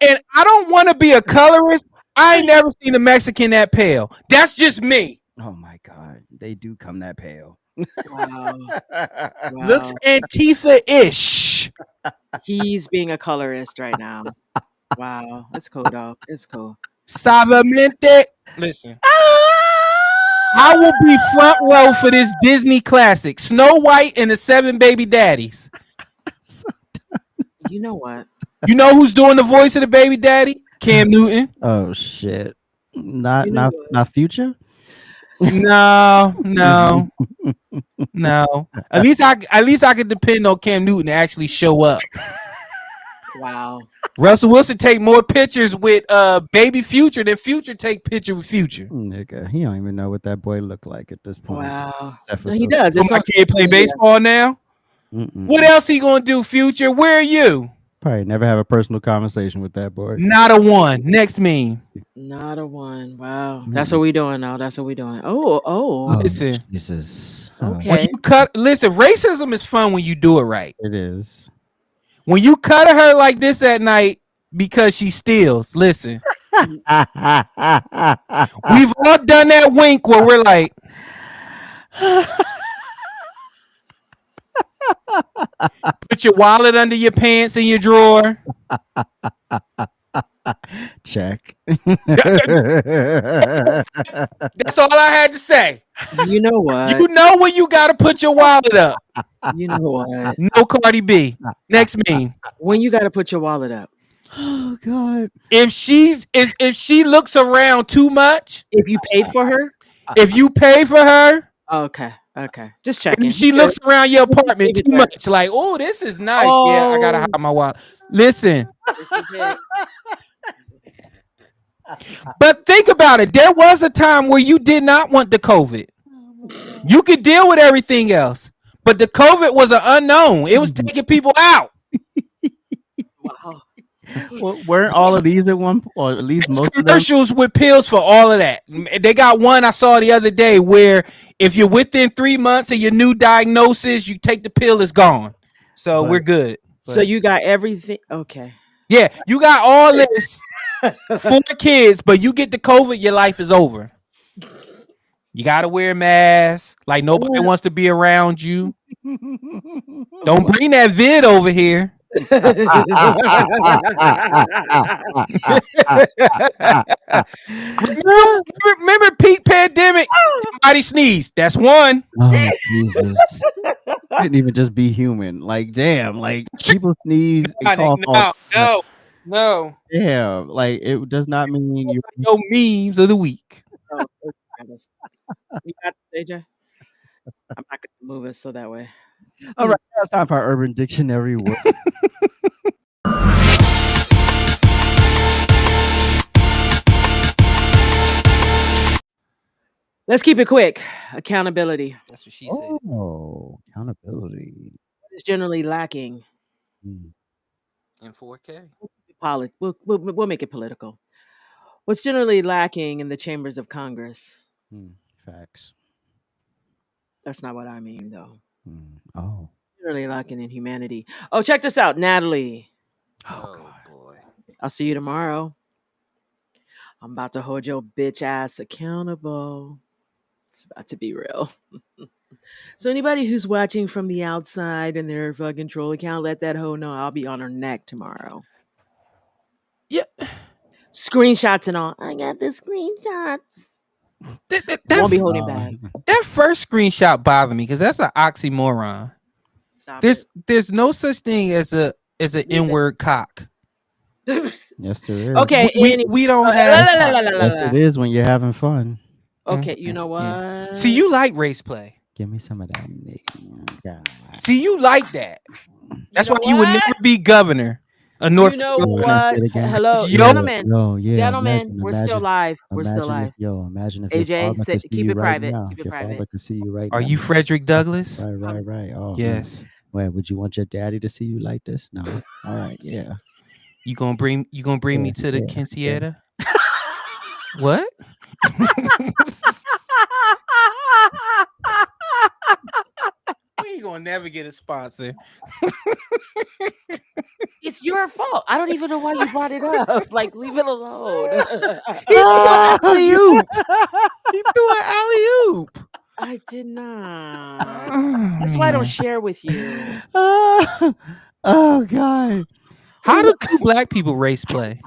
And I don't want to be a colorist. I ain't never seen a Mexican that pale. That's just me. Oh my God, they do come that pale. Wow. Looks Antifa-ish. He's being a colorist right now. Wow. It's cool, though. It's cool. Suavemente. Listen. I will be front row for this Disney classic, Snow White and the Seven Baby Daddies. You know what? You know who's doing the voice of the baby daddy? Cam Newton. Oh shit! Not Future. No. At least I could depend on Cam Newton to actually show up. Wow. Russell Wilson take more pictures with baby Future than Future take picture with Future. Nigga, he don't even know what that boy look like at this point. Wow. No, he does. So my kid play baseball now. What else he gonna do? Future, where are you? Probably never have a personal conversation with that boy. Not a one. Next meme. Not a one. Wow. That's what we doing now. That's what we doing. Oh. Listen. Jesus. Okay. When you listen, racism is fun when you do it right. It is. When you cut her like this at night because she steals, listen. We've all done that wink where we're like, put your wallet under your pants in your drawer. Check. That's all I had to say. You know what? You know when you gotta put your wallet up. You know what? No Cardi B. Next meme. When you gotta put your wallet up. Oh God. If she looks around too much. If you paid for her. If you pay for her. Okay. Just checking. If she looks around your apartment too much, like, oh, this is nice. Oh. Yeah, I gotta hide my wallet. Listen. This is it. But think about it. There was a time where you did not want the COVID. You could deal with everything else, but the COVID was an unknown. It was taking people out. Wow. Well, weren't all of these at one, or at least most commercials with pills for all of that? They got one I saw the other day where if you're within 3 months of your new diagnosis, you take the pill, it's gone. So we're good. So you got everything. Okay. Yeah, you got all this. 4 kids, but you get the COVID, your life is over. You gotta wear a mask. Like nobody wants to be around you. Don't bring that vid over here. remember peak pandemic? Somebody sneezed. That's one. Oh Jesus! Didn't even just be human. Like damn, like people sneeze and cough. No. Yeah, like it does not mean you no memes of the week. Oh, you got this, AJ? I'm not gonna move us so that way. All right, now it's time for our Urban Dictionary word. Let's keep it quick. Accountability. That's what she said. Oh, accountability. What is generally lacking in 4K? We'll make it political. What's generally lacking in the chambers of Congress? Facts. That's not what I mean, though. Oh. Generally lacking in humanity. Oh, check this out, Natalie. Oh God. Boy. I'll see you tomorrow. I'm about to hold your bitch ass accountable. It's about to be real. So anybody who's watching from the outside and their fucking troll account, let that hoe know I'll be on her neck tomorrow. Yeah. Screenshots and all. I got the screenshots. Won't be holding back. That first screenshot bothered me because that's an oxymoron. There's no such thing as an N-word cock. Yes, there is. Okay, we don't have. Yes, it is when you're having fun. Okay, you know what? Yeah. See, you like race play. Give me some of that. God. See, you like that. That's why you would never be governor of North Carolina. You know what? Hello, gentlemen. We're still live. We're still live. Imagine if AJ, keep it private. Keep it private. Father could see you right now. Are you Frederick Douglass? Right. Oh, yes. Wait, would you want your daddy to see you like this? No. All right. Yeah. You gonna bring me to the quinceañera? What? never get a sponsor. It's your fault. I don't even know why you brought it up. Like, leave it alone. He threw an alley-oop. He threw an alley-oop. I did not. That's why I don't share with you. Oh God. How do two black people race play?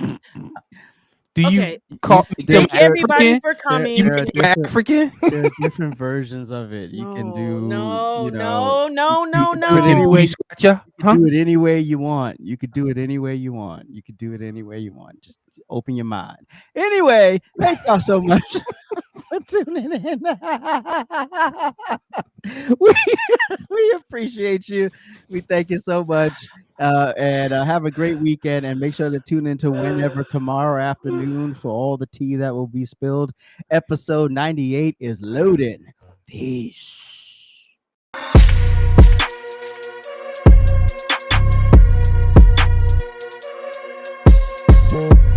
Do you call Thank everybody for coming. You make them African? There are different versions of it. You can do No. You Huh? do it any way you want. You could do it any way you want. You could do it any way you want. Just open your mind. Anyway, thank y'all so much for tuning in. we appreciate you. We thank you so much. And have a great weekend, and make sure to tune into Whenever tomorrow afternoon for all the tea that will be spilled. Episode 98 is loaded. Peace. Thank